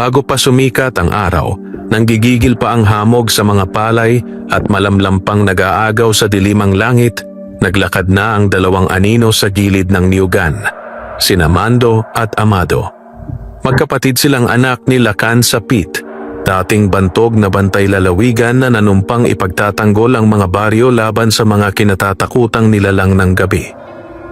Bago pa sumikat ang araw, nanggigigil pa ang hamog sa mga palay at malamlampang nag-aagaw sa dilimang langit, naglakad na ang dalawang anino sa gilid ng niyugan, sina Mando at Amado. Magkapatid silang anak ni Lacan sa Pit, dating bantog na bantay lalawigan na nanumpang ipagtatanggol ang mga baryo laban sa mga kinatatakutang nilalang ng gabi.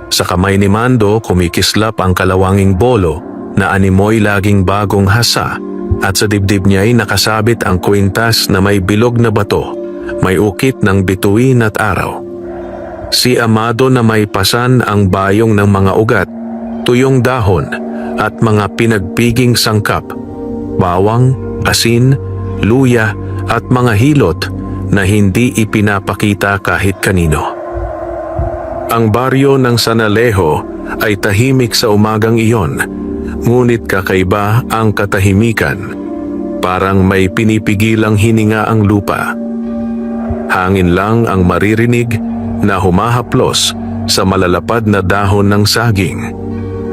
Sa kamay ni Mando kumikislap ang kalawanging bolo na animoy laging bagong hasa, at sa dibdib niya ay nakasabit ang kwintas na may bilog na bato, may ukit ng bituin at araw. Si Amado na may pasan ang bayong ng mga ugat, tuyong dahon at mga pinagpiging sangkap, bawang, asin, luya at mga hilot na hindi ipinapakita kahit kanino. Ang baryo ng San Alejo ay tahimik sa umagang iyon, ngunit kakaiba ang katahimikan. Parang may pinipigilang hininga ang lupa. Hangin lang ang maririnig na humahaplos sa malalapad na dahon ng saging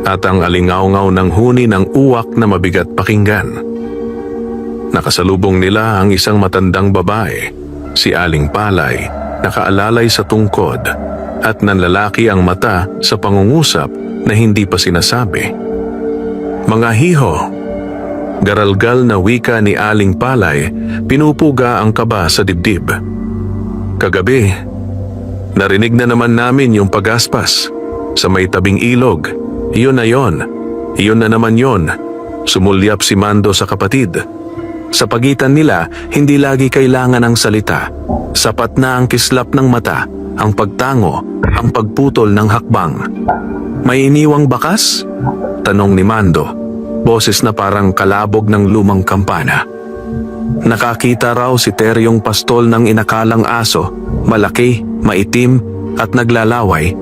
at ang alingaungaw ng huni ng uwak na mabigat pakinggan. Nakasalubong nila ang isang matandang babae, si Aling Palay, nakaalalay sa tungkod at nanlalaki ang mata sa pangungusap na hindi pa sinasabi. Mga hiho, garalgal na wika ni Aling Palay, pinupuga ang kaba sa dibdib. Kagabi, narinig na naman namin yung pagaspas sa may tabing ilog. Iyon na yon. Iyon na naman yon. Sumulyap si Mando sa kapatid. Sa pagitan nila, hindi lagi kailangan ng salita. Sapat na ang kislap ng mata, ang pagtango, ang pagputol ng hakbang. May iniwang bakas? Tanong ni Mando, boses na parang kalabog ng lumang kampana. Nakakita raw si Teryong pastol ng inakalang aso, malaki, maitim at naglalaway,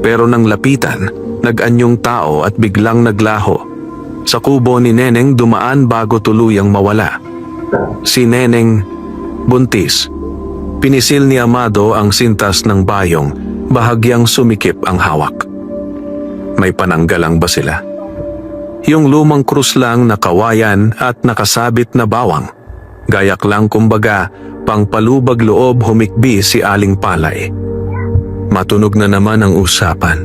pero nang lapitan, nag-anyong tao at biglang naglaho. Sa kubo ni Neneng dumaan bago tuluyang mawala. Si Neneng, buntis. Pinisil ni Amado ang sintas ng bayong, bahagyang sumikip ang hawak. May pananggalang ba sila? Yung lumang krus lang na kawayan at nakasabit na bawang. Gayak lang kumbaga, pangpalubag loob humikbi si Aling Palay. Matunog na naman ang usapan.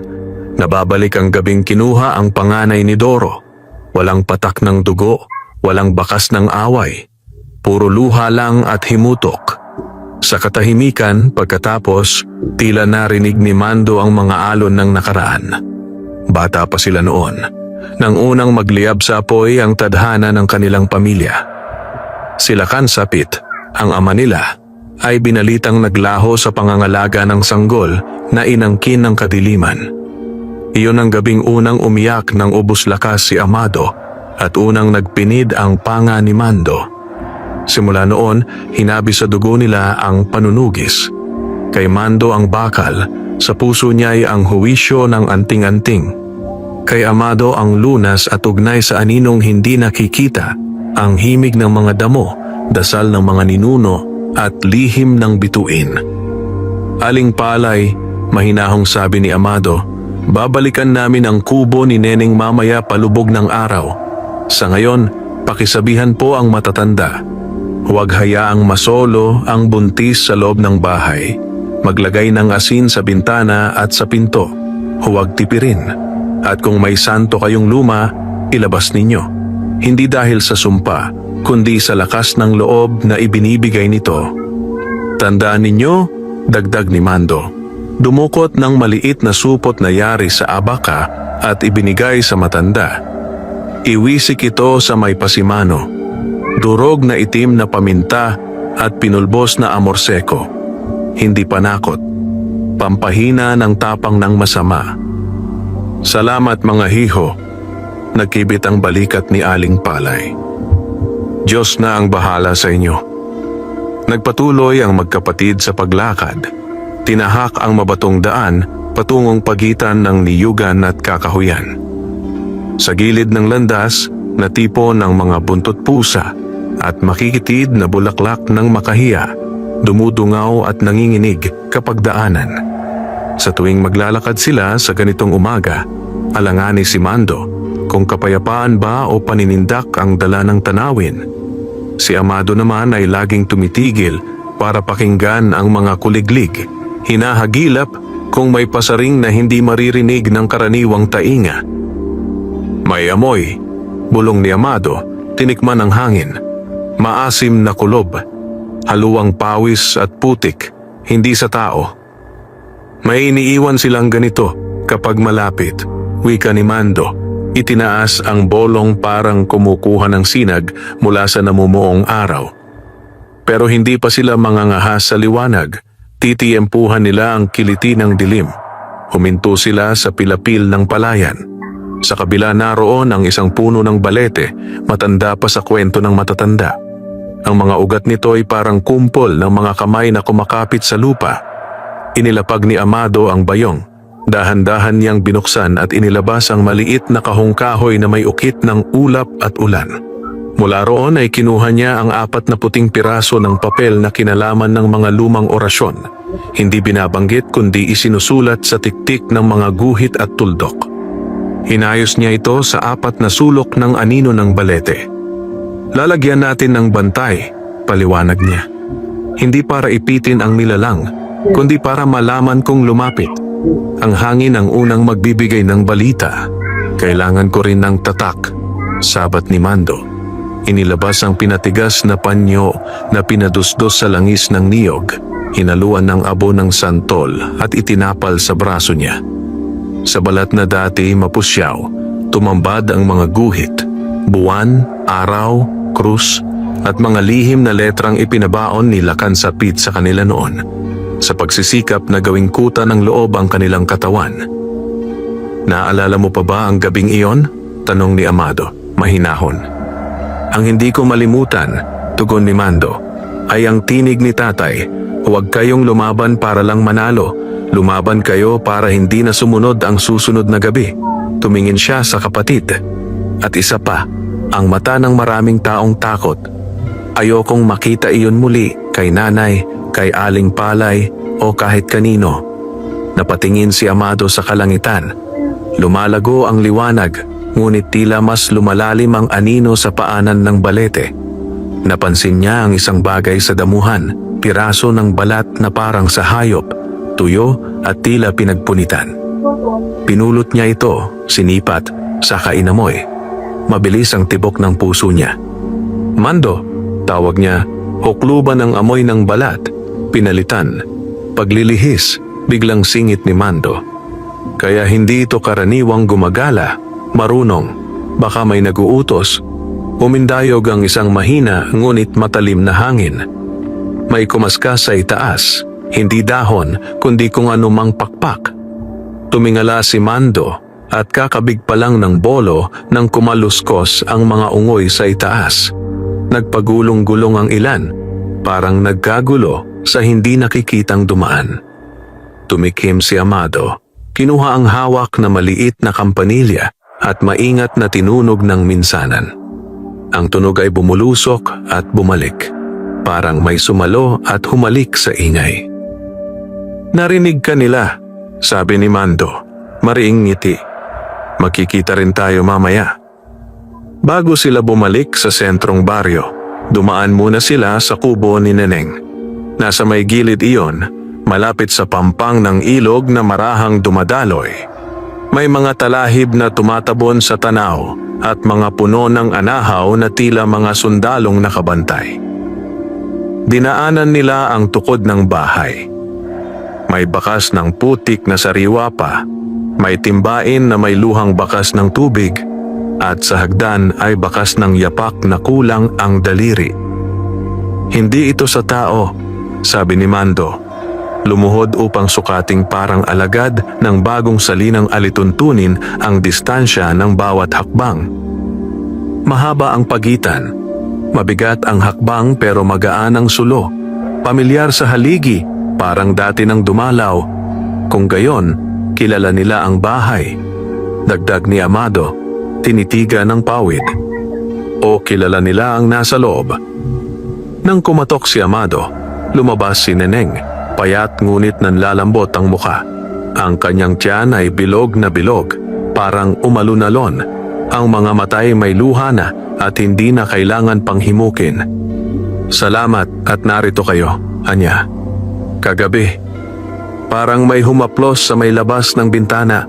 Nababalik ang gabing kinuha ang panganay ni Doro. Walang patak ng dugo, walang bakas ng away. Puro luha lang at himutok. Sa katahimikan, pagkatapos, tila narinig ni Mando ang mga alon ng nakaraan. Bata pa sila noon, nang unang magliyab sa apoy ang tadhana ng kanilang pamilya. Si Lacan Sapit, ang ama nila, ay binalitang naglaho sa pangangalaga ng sanggol na inangkin ng kadiliman. Iyon ang gabing unang umiyak ng ubos lakas si Amado at unang nagpinid ang panga ni Mando. Simula noon, hinabi sa dugo nila ang panunugis. Kay Mando ang bakal, sa puso niya ay ang huwisyo ng anting-anting. Kay Amado ang lunas at ugnay sa aninong hindi nakikita, ang himig ng mga damo, dasal ng mga ninuno at lihim ng bituin. Aling Palay, mahinahong sabi ni Amado, babalikan namin ang kubo ni Neneng mamaya palubog ng araw. Sa ngayon, pakisabihan po ang matatanda. Huwag hayaang masolo ang buntis sa loob ng bahay. Maglagay ng asin sa bintana at sa pinto. Huwag tipirin. At kung may santo kayong luma, ilabas ninyo. Hindi dahil sa sumpa, kundi sa lakas ng loob na ibinibigay nito. Tandaan ninyo, dagdag ni Mando, dumukot ng maliit na supot na yari sa abaka at ibinigay sa matanda. Iwisik ito sa may pasimano. Durog na itim na paminta at pinulbos na amorseko. Hindi panakot. Pampahina ng tapang ng masama. Salamat mga hiho. Nagkibit ang balikat ni Aling Palay. Diyos na ang bahala sa inyo. Nagpatuloy ang magkapatid sa paglakad. Tinahak ang mabatong daan patungong pagitan ng niyugan at kakahuyan. Sa gilid ng landas, natipon ng mga buntot pusa at makikitid na bulaklak ng makahiya, dumudungaw at nanginginig kapag daanan. Sa tuwing maglalakad sila sa ganitong umaga, alangani si Mando, kung kapayapaan ba o paninindak ang dala ng tanawin. Si Amado naman ay laging tumitigil para pakinggan ang mga kuliglig, hinahagilap kung may pasaring na hindi maririnig ng karaniwang tainga. May amoy, bulong ni Amado, tinikman ng hangin, maasim na kulob, haluang pawis at putik, hindi sa tao. May iniiwan silang ganito kapag malapit, wika ni Mando. Itinaas ang bolong parang kumukuha ng sinag mula sa namumuong araw. Pero hindi pa sila mangangahas sa liwanag, titiempuhan nila ang kiliti ng dilim. Huminto sila sa pilapil ng palayan. Sa kabila naroon ang isang puno ng balete, matanda pa sa kwento ng matatanda. Ang mga ugat nito ay parang kumpol ng mga kamay na kumakapit sa lupa. Inilapag ni Amado ang bayong. Dahan-dahan niyang binuksan at inilabas ang maliit na kahong-kahoy na may ukit ng ulap at ulan. Mula roon ay kinuha niya ang 40 piraso ng papel na kinalaman ng mga lumang orasyon. Hindi binabanggit kundi isinusulat sa tiktik ng mga guhit at tuldok. Hinayos niya ito sa 4 na sulok ng anino ng balete. Lalagyan natin ng bantay, paliwanag niya. Hindi para ipitin ang nilalang, kundi para malaman kung lumapit. Ang hangin ang unang magbibigay ng balita. Kailangan ko rin ng tatak, sabat ni Mando. Inilabas ang pinatigas na panyo na pinadusdos sa langis ng niyog, hinaluan ng abo ng santol at itinapal sa braso niya. Sa balat na dati mapusyaw, tumambad ang mga guhit, buwan, araw, krus, at mga lihim na letrang ipinabaon ni Lakansapit sa kanila noon, sa pagsisikap na gawing kuta ng loob ang kanilang katawan. Naalala mo pa ba ang gabing iyon? Tanong ni Amado, mahinahon. Ang hindi ko malimutan, tugon ni Mando, ay ang tinig ni tatay, huwag kayong lumaban para lang manalo, lumaban kayo para hindi na sumunod ang susunod na gabi. Tumingin siya sa kapatid. At isa pa, ang mata ng maraming taong takot. Ayokong makita iyon muli kay nanay, kay Aling Palay o kahit kanino. Napatingin si Amado sa kalangitan. Lumalago ang liwanag, ngunit tila mas lumalalim ang anino sa paanan ng balete. Napansin niya ang isang bagay sa damuhan, piraso ng balat na parang sa hayop, tuyo at tila pinagpunitan. Pinulot niya ito, sinipat, saka inamoy. Mabilis ang tibok ng puso niya. Mando, tawag niya, hukluban ang amoy ng balat. Pinalitan, paglilihis, biglang singit ni Mando. Kaya hindi ito karaniwang gumagala, marunong, baka may naguutos. Umindayog ang isang mahina ngunit matalim na hangin. May kumaskas sa itaas, hindi dahon kundi kung anumang pakpak. Tumingala si Mando at kakabig pa lang ng bolo nang kumaluskos ang mga ungoy sa itaas. Nagpagulong-gulong ang ilan, parang nagkagulo sa hindi nakikitang dumaan. Tumikim si Amado, kinuha ang hawak na maliit na kampanilya at maingat na tinunog ng minsanan. Ang tunog ay bumulusok at bumalik, parang may sumalo at humalik sa ingay. Narinig ka nila, sabi ni Mando, mariing ngiti. Makikita rin tayo mamaya. Bago sila bumalik sa sentrong baryo, dumaan muna sila sa kubo ni Neneng. Nasa may gilid iyon, malapit sa pampang ng ilog na marahang dumadaloy. May mga talahib na tumatabon sa tanaw at mga puno ng anahaw na tila mga sundalong nakabantay. Dinaanan nila ang tukod ng bahay. May bakas ng putik na sariwa pa, may timbain na may luhang bakas ng tubig, at sa hagdan ay bakas ng yapak na kulang ang daliri. Hindi ito sa tao, sabi ni Mando. Lumuhod upang sukating parang alagad ng bagong salinang alituntunin ang distansya ng bawat hakbang. Mahaba ang pagitan. Mabigat ang hakbang pero magaan ang sulo. Pamilyar sa haligi, parang dati nang dumalaw. Kung gayon, kilala nila ang bahay. Dagdag ni Amado, tinitiga ng pawid. O kilala nila ang nasa loob. Nang kumatok si Amado, lumabas si Neneng, payat ngunit nanlalambot ang muka. Ang kanyang tiyan ay bilog na bilog, parang umalunalon. Ang mga matay may luha na at hindi na kailangan pang himukin. Salamat at narito kayo, Anya. Kagabi, parang may humaplos sa may labas ng bintana.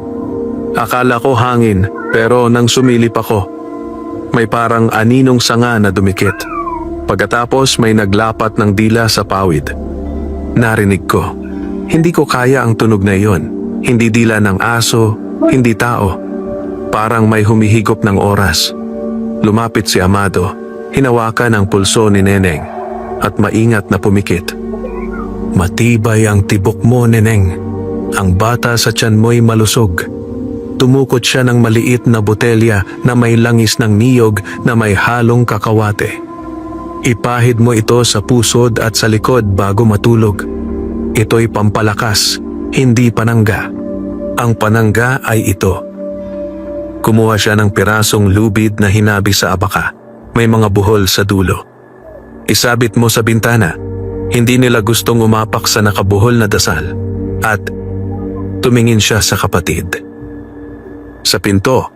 Akala ko hangin pero nang sumilip ako, may parang aninong sanga na dumikit. Pagkatapos may naglapat ng dila sa pawid. Narinig ko. Hindi ko kaya ang tunog na iyon. Hindi dila ng aso, hindi tao. Parang may humihigop ng oras. Lumapit si Amado, hinawakan ang pulso ni Neneng at maingat na pumikit. Matibay ang tibok mo, Neneng. Ang bata sa tiyan mo'y malusog. Tumukot siya ng maliit na botelya na may langis ng niyog na may halong kakawate. Ipahid mo ito sa pusod at sa likod bago matulog. Ito'y pampalakas, hindi panangga. Ang panangga ay ito. Kumuha siya ng pirasong lubid na hinabi sa abaka. May mga buhol sa dulo. Isabit mo sa bintana. Hindi nila gustong umapak sa nakabuhol na dasal. At tumingin siya sa kapatid. Sa pinto,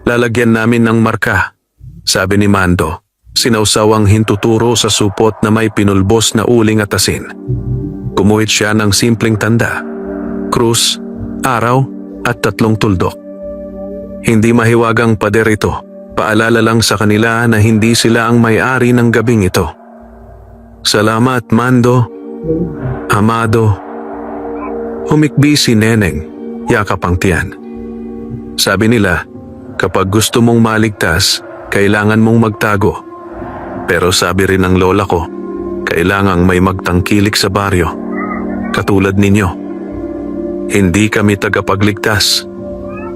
lalagyan namin ng marka, sabi ni Mando. Sinausawang hintuturo sa supot na may pinulbos na uling at asin. Kumuhit siya ng simpleng tanda, krus, araw at 3 tuldok. Hindi mahiwagang pader ito, paalala lang sa kanila na hindi sila ang may-ari ng gabing ito. Salamat, Mando, Amado. Humikbi si Neneng, yakap ang tiyan. Sabi nila, kapag gusto mong maligtas, kailangan mong magtago. Pero sabi rin ng lola ko, kailangang may magtangkilik sa baryo. Katulad ninyo. Hindi kami tagapagligtas.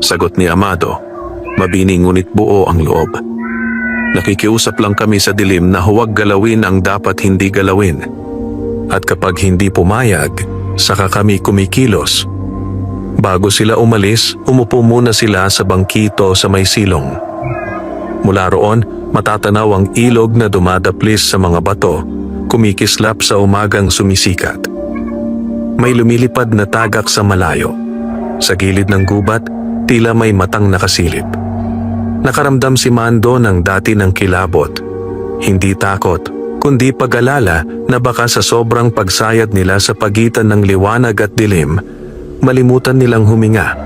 Sagot ni Amado, mabini ngunit buo ang loob. Nakikiusap lang kami sa dilim na huwag galawin ang dapat hindi galawin. At kapag hindi pumayag, saka kami kumikilos. Bago sila umalis, umupo muna sila sa bangkito sa may silong. Mula roon, matatanaw ang ilog na dumadaplis sa mga bato, kumikislap sa umagang sumisikat. May lumilipad na tagak sa malayo. Sa gilid ng gubat, tila may matang nakasilip. Nakaramdam si Mando ng dati ng kilabot. Hindi takot, kundi pag-alala na baka sa sobrang pagsayad nila sa pagitan ng liwanag at dilim, malimutan nilang huminga.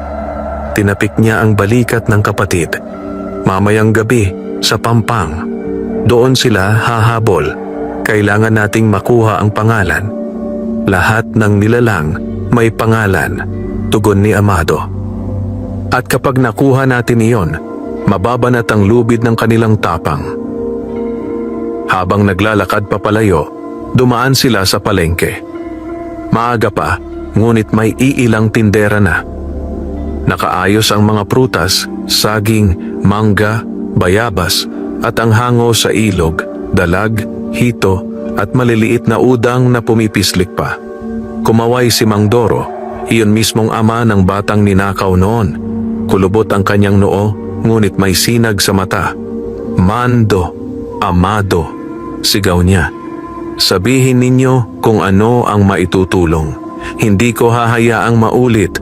Tinapik niya ang balikat ng kapatid. Mamayang gabi, sa Pampang. Doon sila hahabol. Kailangan nating makuha ang pangalan. Lahat ng nilalang may pangalan, tugon ni Amado. At kapag nakuha natin iyon, mababanat ang lubid ng kanilang tapang. Habang naglalakad papalayo, dumaan sila sa palengke. Maaga pa, ngunit may iilang tindera na. Nakaayos ang mga prutas, saging, mangga, bayabas at ang hango sa ilog, dalag, hito at maliliit na udang na pumipislik pa. Kumaway si Mang Doro, iyon mismong ama ng batang ninakaw noon. Kulubot ang kanyang noo, ngunit may sinag sa mata. Mando, Amado, sigaw niya. Sabihin ninyo kung ano ang maitutulong. Hindi ko hahayaang maulit.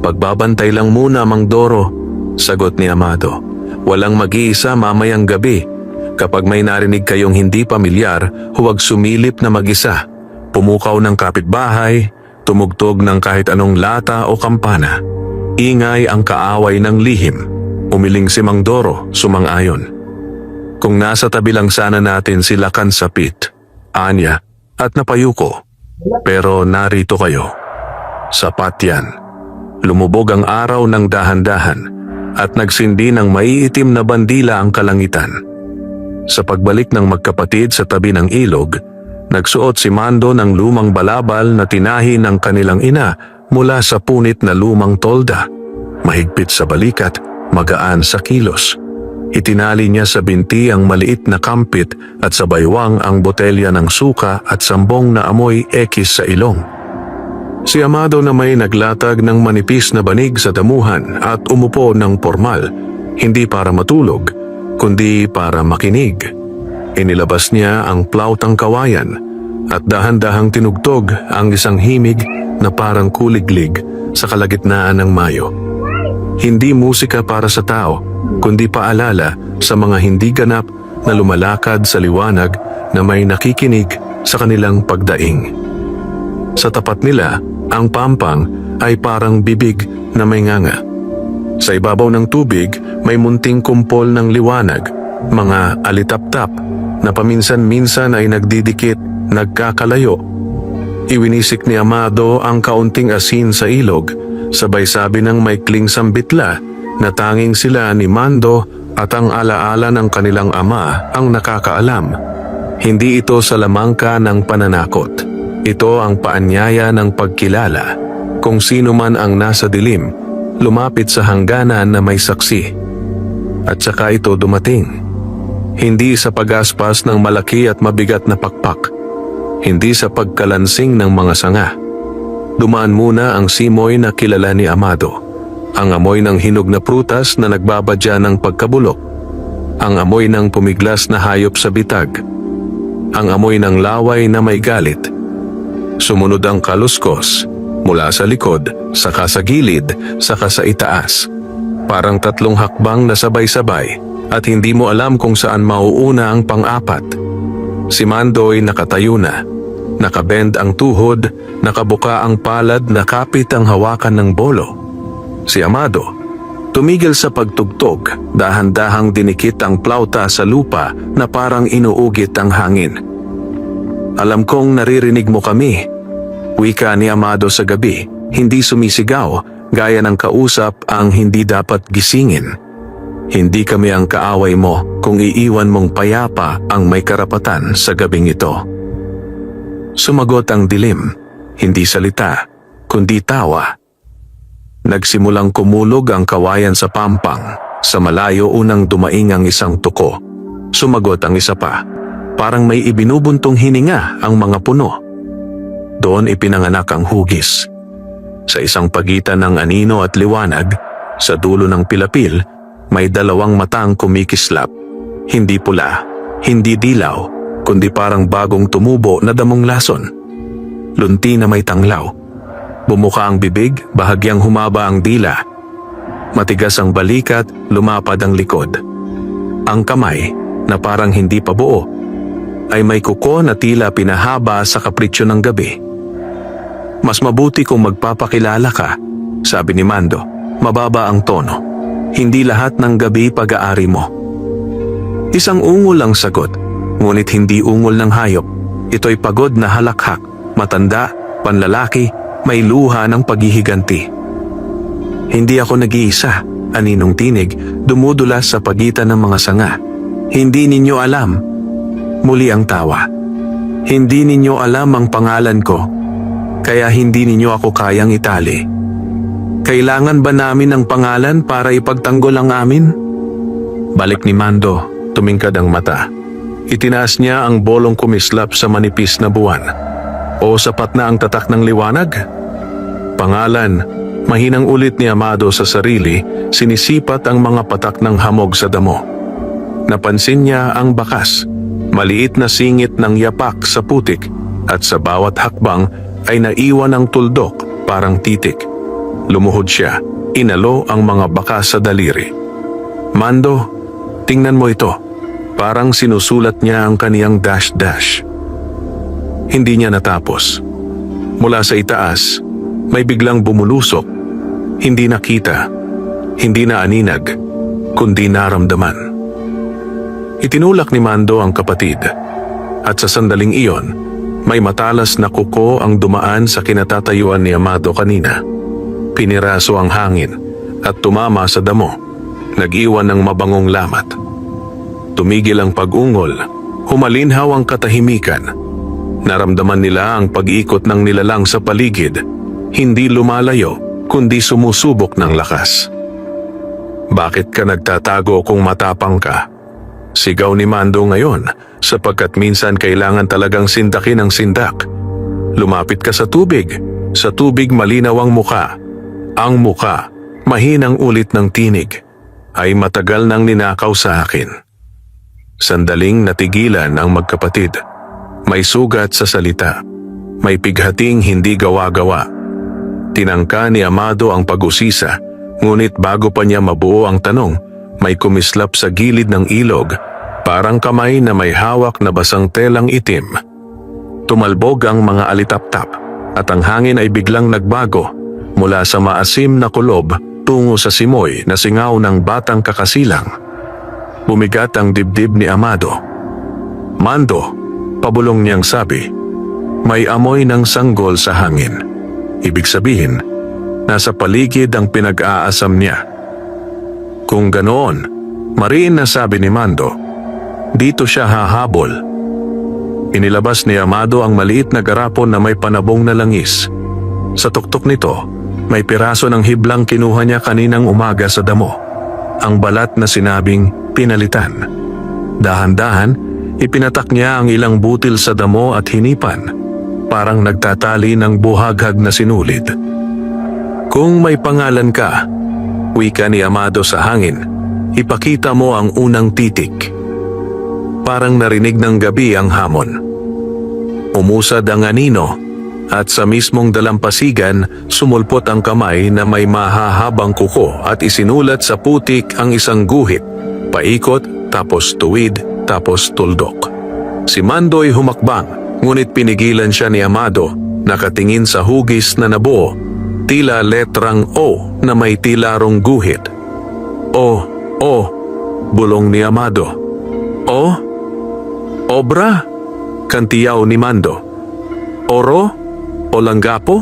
Pagbabantay lang muna, Mang Doro, sagot ni Amado. Walang mag-iisa mamayang gabi. Kapag may narinig kayong hindi pamilyar, huwag sumilip na mag-isa. Pumukaw ng kapitbahay, tumugtog ng kahit anong lata o kampana. Ingay ang kaaway ng lihim. Umiling si Mang Doro, sumang-ayon. Kung nasa tabi lang sana natin si Lakan Sapit, Anya at Napayuko. Pero narito kayo. Sapat yan. Lumubog ang araw ng dahan-dahan at nagsindi ng maiitim na bandila ang kalangitan. Sa pagbalik ng magkapatid sa tabi ng ilog, nagsuot si Mando ng lumang balabal na tinahi ng kanilang ina mula sa punit na lumang tolda. Mahigpit sa balikat, magaan sa kilos. Itinali niya sa binti ang maliit na kampit at sa baywang ang botelya ng suka at sambong na amoy ekis sa ilong. Si Amado na may naglatag ng manipis na banig sa damuhan at umupo ng pormal, hindi para matulog, kundi para makinig. Inilabas niya ang plautang kawayan at dahan-dahang tinugtog ang isang himig na parang kuliglig sa kalagitnaan ng Mayo. Hindi musika para sa tao, kundi paalala sa mga hindi ganap na lumalakad sa liwanag na may nakikinig sa kanilang pagdaing. Sa tapat nila, ang pampang ay parang bibig na may nganga. Sa ibabaw ng tubig, may munting kumpol ng liwanag, mga alitap-tap na paminsan-minsan ay nagdidikit, nagkakalayo. Iwinisik ni Amado ang kaunting asin sa ilog, sabay sabi ng maikling sambitla na tanging sila ni Mando at ang alaala ng kanilang ama ang nakakaalam. Hindi ito sa lamangka ng pananakot. Ito ang paanyaya ng pagkilala. Kung sino man ang nasa dilim, lumapit sa hangganan na may saksi. At saka ito dumating. Hindi sa pag-aspas ng malaki at mabigat na pakpak. Hindi sa pagkalansing ng mga sanga. Dumaan muna ang simoy na kilala ni Amado. Ang amoy ng hinog na prutas na nagbabadya ng pagkabulok. Ang amoy ng pumiglas na hayop sa bitag. Ang amoy ng laway na may galit. Sumunod ang kaluskos, mula sa likod, saka sa gilid, saka sa itaas. Parang tatlong hakbang na sabay-sabay at hindi mo alam kung saan mauuna ang pang-apat. Si Mando'y nakatayo na. Nakabend ang tuhod, nakabuka ang palad, nakapit ang hawakan ng bolo. Si Amado, tumigil sa pagtugtog, dahan-dahang dinikit ang plauta sa lupa na parang inuugit ang hangin. Alam kong naririnig mo kami. Wika ni Amado sa gabi, hindi sumisigaw, gaya ng kausap ang hindi dapat gisingin. Hindi kami ang kaaway mo kung iiwan mong payapa ang may karapatan sa gabing ito. Sumagot ang dilim, hindi salita, kundi tawa. Nagsimulang kumulog ang kawayan sa pampang, sa malayo unang dumaing ang isang tuko. Sumagot ang isa pa, parang may ibinubuntong hininga ang mga puno. Doon ipinanganak ang hugis. Sa isang pagitan ng anino at liwanag, sa dulo ng pilapil, may dalawang matang kumikislap. Hindi pula, hindi dilaw, kundi parang bagong tumubo na damong lason. Lunti na may tanglaw. Bumuka ang bibig, bahagyang humaba ang dila. Matigas ang balikat, lumapad ang likod. Ang kamay, na parang hindi pa buo, ay may kuko na tila pinahaba sa kapritsyo ng gabi. Mas mabuti kung magpapakilala ka, sabi ni Mando. Mababa ang tono. Hindi lahat ng gabi pag-aari mo. Isang ungol ang sagot, ngunit hindi ungol ng hayop. Ito'y pagod na halakhak, matanda, panlalaki, may luha ng paghihiganti. Hindi ako nag-iisa, aninong tinig, dumudulas sa pagitan ng mga sanga. Hindi ninyo alam. Muli ang tawa. Hindi ninyo alam ang pangalan ko, kaya hindi ninyo ako kayang itali. Kailangan ba namin ng pangalan para ipagtanggol ang amin? Balik ni Mando, tumingkad ang mata. Itinaas niya ang bolong kumislap sa manipis na buwan. O sapat na ang tatak ng liwanag? Pangalan, mahinang ulit ni Amado sa sarili, sinisipat ang mga patak ng hamog sa damo. Napansin niya ang bakas, maliit na singit ng yapak sa putik, at sa bawat hakbang ay naiwan ang tuldok parang titik. Lumuhod siya, inalo ang mga bakas sa daliri. Mando, tingnan mo ito. Parang sinusulat niya ang kaniyang dash-dash. Hindi niya natapos. Mula sa itaas, may biglang bumulusok. Hindi nakita, hindi na aninag, kundi naramdaman. Itinulak ni Mando ang kapatid. At sa sandaling iyon, may matalas na kuko ang dumaan sa kinatatayuan ni Amado kanina. Piniraso ang hangin at tumama sa damo. Nag-iwan ng mabangong lamat. Tumigil ang pag-ungol, humalinhaw ang katahimikan. Naramdaman nila ang pag-ikot ng nilalang sa paligid, hindi lumalayo, kundi sumusubok ng lakas. Bakit ka nagtatago kung matapang ka? Sigaw ni Mando ngayon, sapagkat minsan kailangan talagang sindakin ang sindak. Lumapit ka sa tubig malinaw ang muka. Ang muka, mahinang ulit ng tinig, ay matagal nang ninakaw sa akin. Sandaling natigilan ang magkapatid. May sugat sa salita. May pighating hindi gawa-gawa. Tinangka ni Amado ang pag-usisa, Ngunit bago pa niya mabuo ang tanong, may kumislap sa gilid ng ilog, parang kamay na may hawak na basang telang itim. Tumalbog ang mga alitap-tap at ang hangin ay biglang nagbago mula sa maasim na kulob tungo sa simoy na singaw ng batang kakasilang. Bumigat ang dibdib ni Amado. "Mando," pabulong niyang sabi, "may amoy ng sanggol sa hangin." Ibig sabihin, nasa paligid ang pinag-aasam niya. Kung ganoon, mariin na sabi ni Mando, dito siya hahabol. Inilabas ni Amado ang maliit na garapon na may panabong na langis. Sa tuktok nito, may piraso ng hiblang kinuha niya kaninang umaga sa damo. Ang balat na sinabing pinalitan. Dahan-dahan, ipinatak niya ang ilang butil sa damo at hinipan, parang nagtatali ng buhaghag na sinulid. "Kung may pangalan ka," wika ni Amado sa hangin, "ipakita mo ang unang titik." Parang narinig ng gabi ang hamon. Umusad ang anino at sa mismong dalampasigan sumulpot ang kamay na may mahahabang kuko at isinulat sa putik ang isang guhit, paikot, tapos tuwid, tapos tuldok. Si Mando'y humakbang, ngunit pinigilan siya ni Amado, nakatingin sa hugis na nabuo, tila letrang O na may tilarong guhit. "O, bulong ni Amado. "O? Obra?" kantiyaw ni Mando. "Oro? O langgapo?"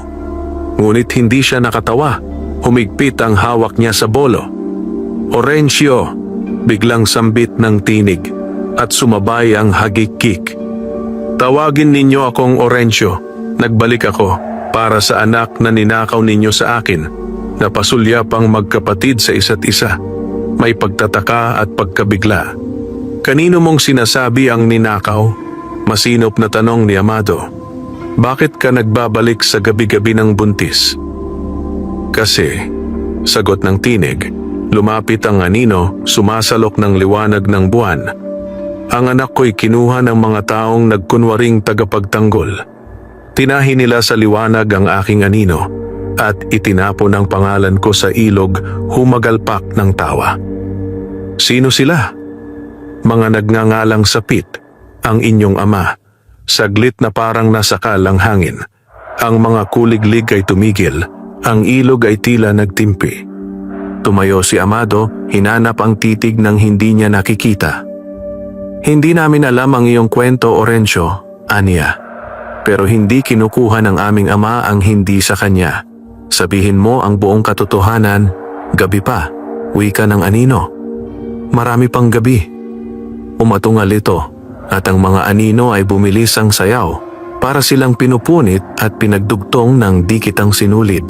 Ngunit hindi siya nakatawa. Humigpit ang hawak niya sa bolo. "Orencio," biglang sambit ng tinig at sumabay ang hagikik. "Tawagin ninyo akong Orencio. Nagbalik ako para sa anak na ninakaw ninyo sa akin, na pasulya pang magkapatid sa isa't isa." May pagtataka at pagkabigla. "Kanino mong sinasabi ang ninakaw?" Masinop na tanong ni Amado. "Bakit ka nagbabalik sa gabi-gabi ng buntis?" "Kasi," sagot ng tinig, lumapit ang anino, sumasalok ng liwanag ng buwan. "Ang anak ko'y kinuha ng mga taong nagkunwaring tagapagtanggol. Tinahi nila sa liwanag ang aking anino at itinapon ang pangalan ko sa ilog, humagalpak ng tawa." "Sino sila?" "Mga nagngangalang Sapit, ang inyong ama." Saglit na parang nasakal ang hangin. Ang mga kuliglig ay tumigil, ang ilog ay tila nagtimpi. Tumayo si Amado, hinanap ang titig ng hindi niya nakikita. "Hindi namin alam ang iyong kwento, Orencio," aniya. "Pero hindi kinukuha ng aming ama ang hindi sa kanya. Sabihin mo ang buong katotohanan, gabi pa," wika ng anino. "Marami pang gabi." Umatungal ito at ang mga anino ay bumilis ang sayaw para silang pinupunit at pinagdugtong ng di kitang sinulid.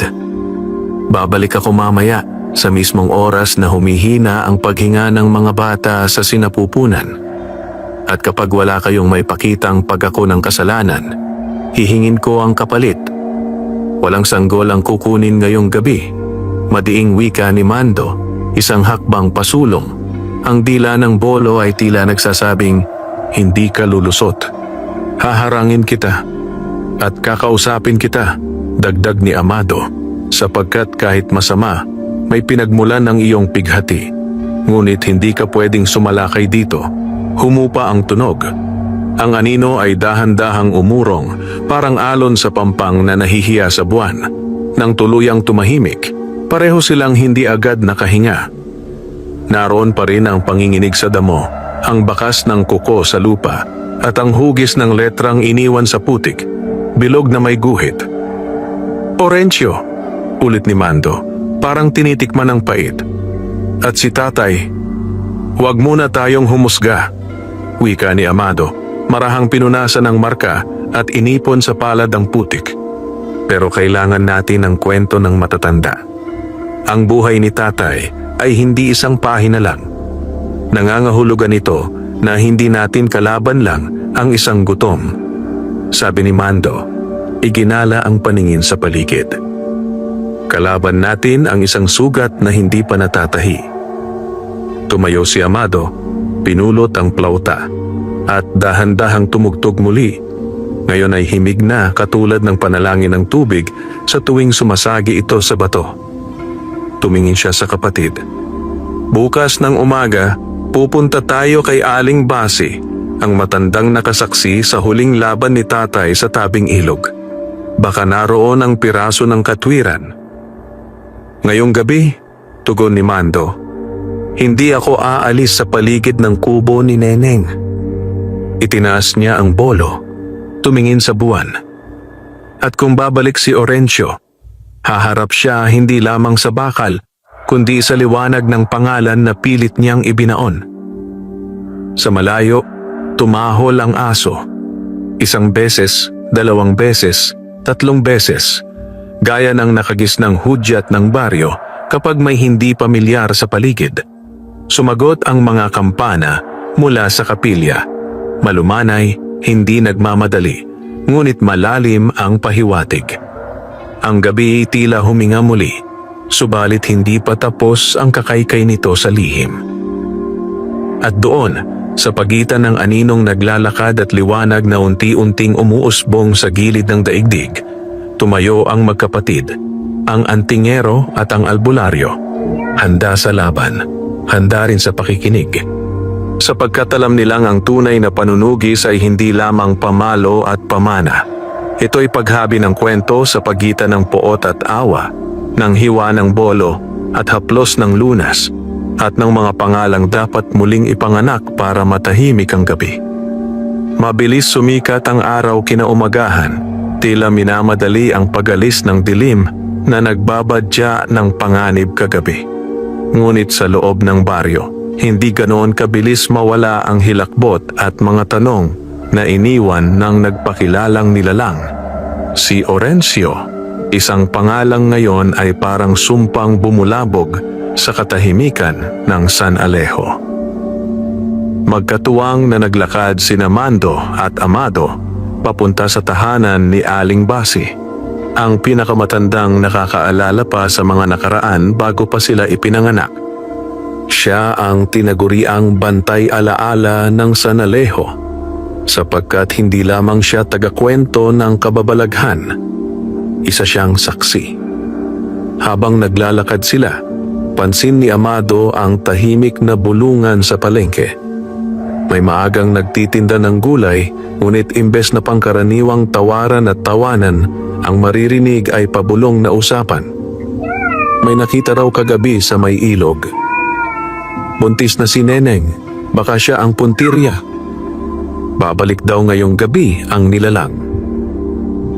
"Babalik ako mamaya sa mismong oras na humihina ang paghinga ng mga bata sa sinapupunan. At kapag wala kayong may pakitang pag-ako ng kasalanan, hihingin ko ang kapalit. Walang sanggol ang kukunin ngayong gabi." Madiing wika ni Mando, isang hakbang pasulong. Ang dila ng bolo ay tila nagsasabing, "Hindi ka lulusot. Haharangin kita at kakausapin kita," dagdag ni Amado, "sapagkat kahit masama, may pinagmulan ng iyong pighati. Ngunit hindi ka pwedeng sumalakay dito." Humupa ang tunog. Ang anino ay dahan-dahang umurong, parang alon sa pampang na nahihiya sa buwan. Nang tuluyang tumahimik, pareho silang hindi agad nakahinga. Naroon pa rin ang panginginig sa damo, ang bakas ng kuko sa lupa, at ang hugis ng letrang iniwan sa putik, bilog na may guhit. "Orencio," ulit ni Mando, parang tinitikman ng pait. "At si tatay, huwag muna tayong humusga," wika ni Amado, marahang pinunasan ng marka at inipon sa palad ang putik. "Pero kailangan natin ang kwento ng matatanda. Ang buhay ni tatay ay hindi isang pahina lang. Nangangahulugan ito na hindi natin kalaban lang ang isang gutom." Sabi ni Mando, iginala ang paningin sa paligid. "Kalaban natin ang isang sugat na hindi pa natatahi." Tumayo si Amado, pinulot ang plauta, at dahan-dahang tumugtog muli. Ngayon ay himig na katulad ng panalangin ng tubig sa tuwing sumasagi ito sa bato. Tumingin siya sa kapatid. Bukas ng umaga, pupunta tayo kay Aling Basi, ang matandang nakasaksi sa huling laban ni tatay sa tabing ilog. Baka naroon ang piraso ng katwiran. Ngayong gabi, tugon ni Mando, hindi ako aalis sa paligid ng kubo ni Neneng. Itinaas niya ang bolo, tumingin sa buwan. At kung babalik si Orencio, haharap siya hindi lamang sa bakal, kundi sa liwanag ng pangalan na pilit niyang ibinaon. Sa malayo, tumahol ang aso. 1 beses, 2 beses, 3 beses, gaya ng nakagisnang hudyat ng baryo kapag may hindi pamilyar sa paligid. Sumagot ang mga kampana mula sa kapilya. Malumanay, hindi nagmamadali, ngunit malalim ang pahiwatig. Ang gabi tila huminga muli, subalit hindi pa tapos ang kakaykay nito sa lihim. At doon, sa pagitan ng aninong naglalakad at liwanag na unti-unting umuusbong sa gilid ng daigdig, tumayo ang magkapatid, ang antingero at ang albularyo, handa sa laban, handa rin sa pakikinig. Sapagkat alam nilang ang tunay na panunugis ay hindi lamang pamalo at pamana. Ito'y paghabi ng kwento sa pagitan ng poot at awa, ng hiwa ng bolo at haplos ng lunas, at ng mga pangalang dapat muling ipanganak para matahimik ang gabi. Mabilis sumikat ang araw kinaumagahan, tila minamadali ang pagalis ng dilim na nagbabadya ng panganib kagabi. Ngunit sa loob ng baryo, hindi ganoon kabilis mawala ang hilakbot at mga tanong na iniwan ng nagpakilalang nilalang. Si Orencio, isang pangalang ngayon ay parang sumpang bumulabog sa katahimikan ng San Alejo. Magkatuwang na naglakad sina Mando at Amado papunta sa tahanan ni Aling Basi, ang pinakamatandang nakakaalala pa sa mga nakaraan bago pa sila ipinanganak. Siya ang tinaguriang bantay alaala ng San Alejo, sapagkat hindi lamang siya tagakwento ng kababalaghan, isa siyang saksi. Habang naglalakad sila, pansin ni Amado ang tahimik na bulungan sa palengke. May maagang nagtitinda ng gulay, ngunit imbes na pangkaraniwang tawaran at tawanan, ang maririnig ay pabulong na usapan. May nakita raw kagabi sa may ilog. Buntis na si Neneng, baka siya ang puntirya. Babalik daw ngayong gabi ang nilalang.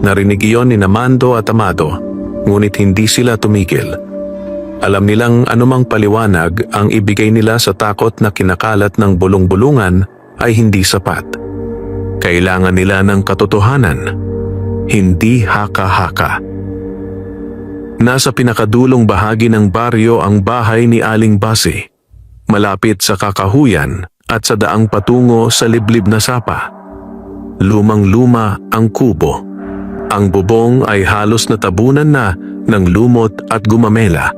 Narinig iyon ni Mando at Amado, ngunit hindi sila tumigil. Alam nilang anumang paliwanag ang ibigay nila sa takot na kinakalat ng bulong-bulungan ay hindi sapat. Kailangan nila ng katotohanan, hindi haka-haka. Nasa pinakadulong bahagi ng baryo ang bahay ni Aling Basi, malapit sa kakahuyan at sa daang patungo sa liblib na sapa. Lumang-luma ang kubo. Ang bubong ay halos natabunan na ng lumot at gumamela.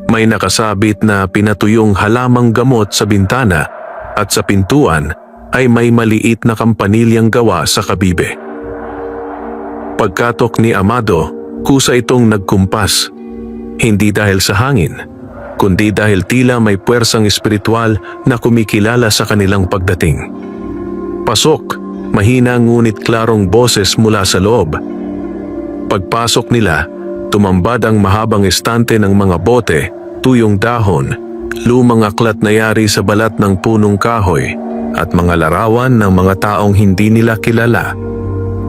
May nakasabit na pinatuyong halamang gamot sa bintana at sa pintuan ay may maliit na kampanilyang gawa sa kabibe. Pagkatok ni Amado, kusa itong nagkumpas. Hindi dahil sa hangin, kundi dahil tila may puwersang espiritual na kumikilala sa kanilang pagdating. Pasok, mahina ngunit klarong boses mula sa loob. Pagpasok nila, tumambad ang mahabang estante ng mga bote, tuyong dahon, lumang aklat na yari sa balat ng punong kahoy, at mga larawan ng mga taong hindi nila kilala.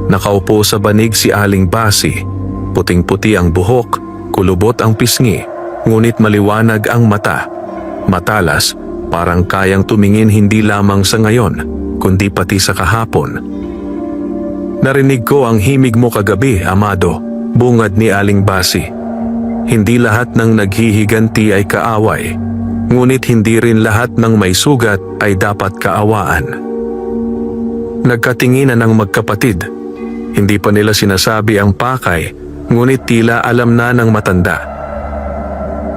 Nakaupo sa banig si Aling Basi, puting-puti ang buhok, kulubot ang pisngi, ngunit maliwanag ang mata. Matalas, parang kayang tumingin hindi lamang sa ngayon, kundi pati sa kahapon. Narinig ko ang himig mo kagabi, Amado, bungad ni Aling Basi. Hindi lahat ng naghihiganti ay kaaway, ngunit hindi rin lahat ng may sugat ay dapat kaawaan. Nagkatinginan ang magkapatid. Hindi pa nila sinasabi ang pakay, ngunit tila alam na ng matanda.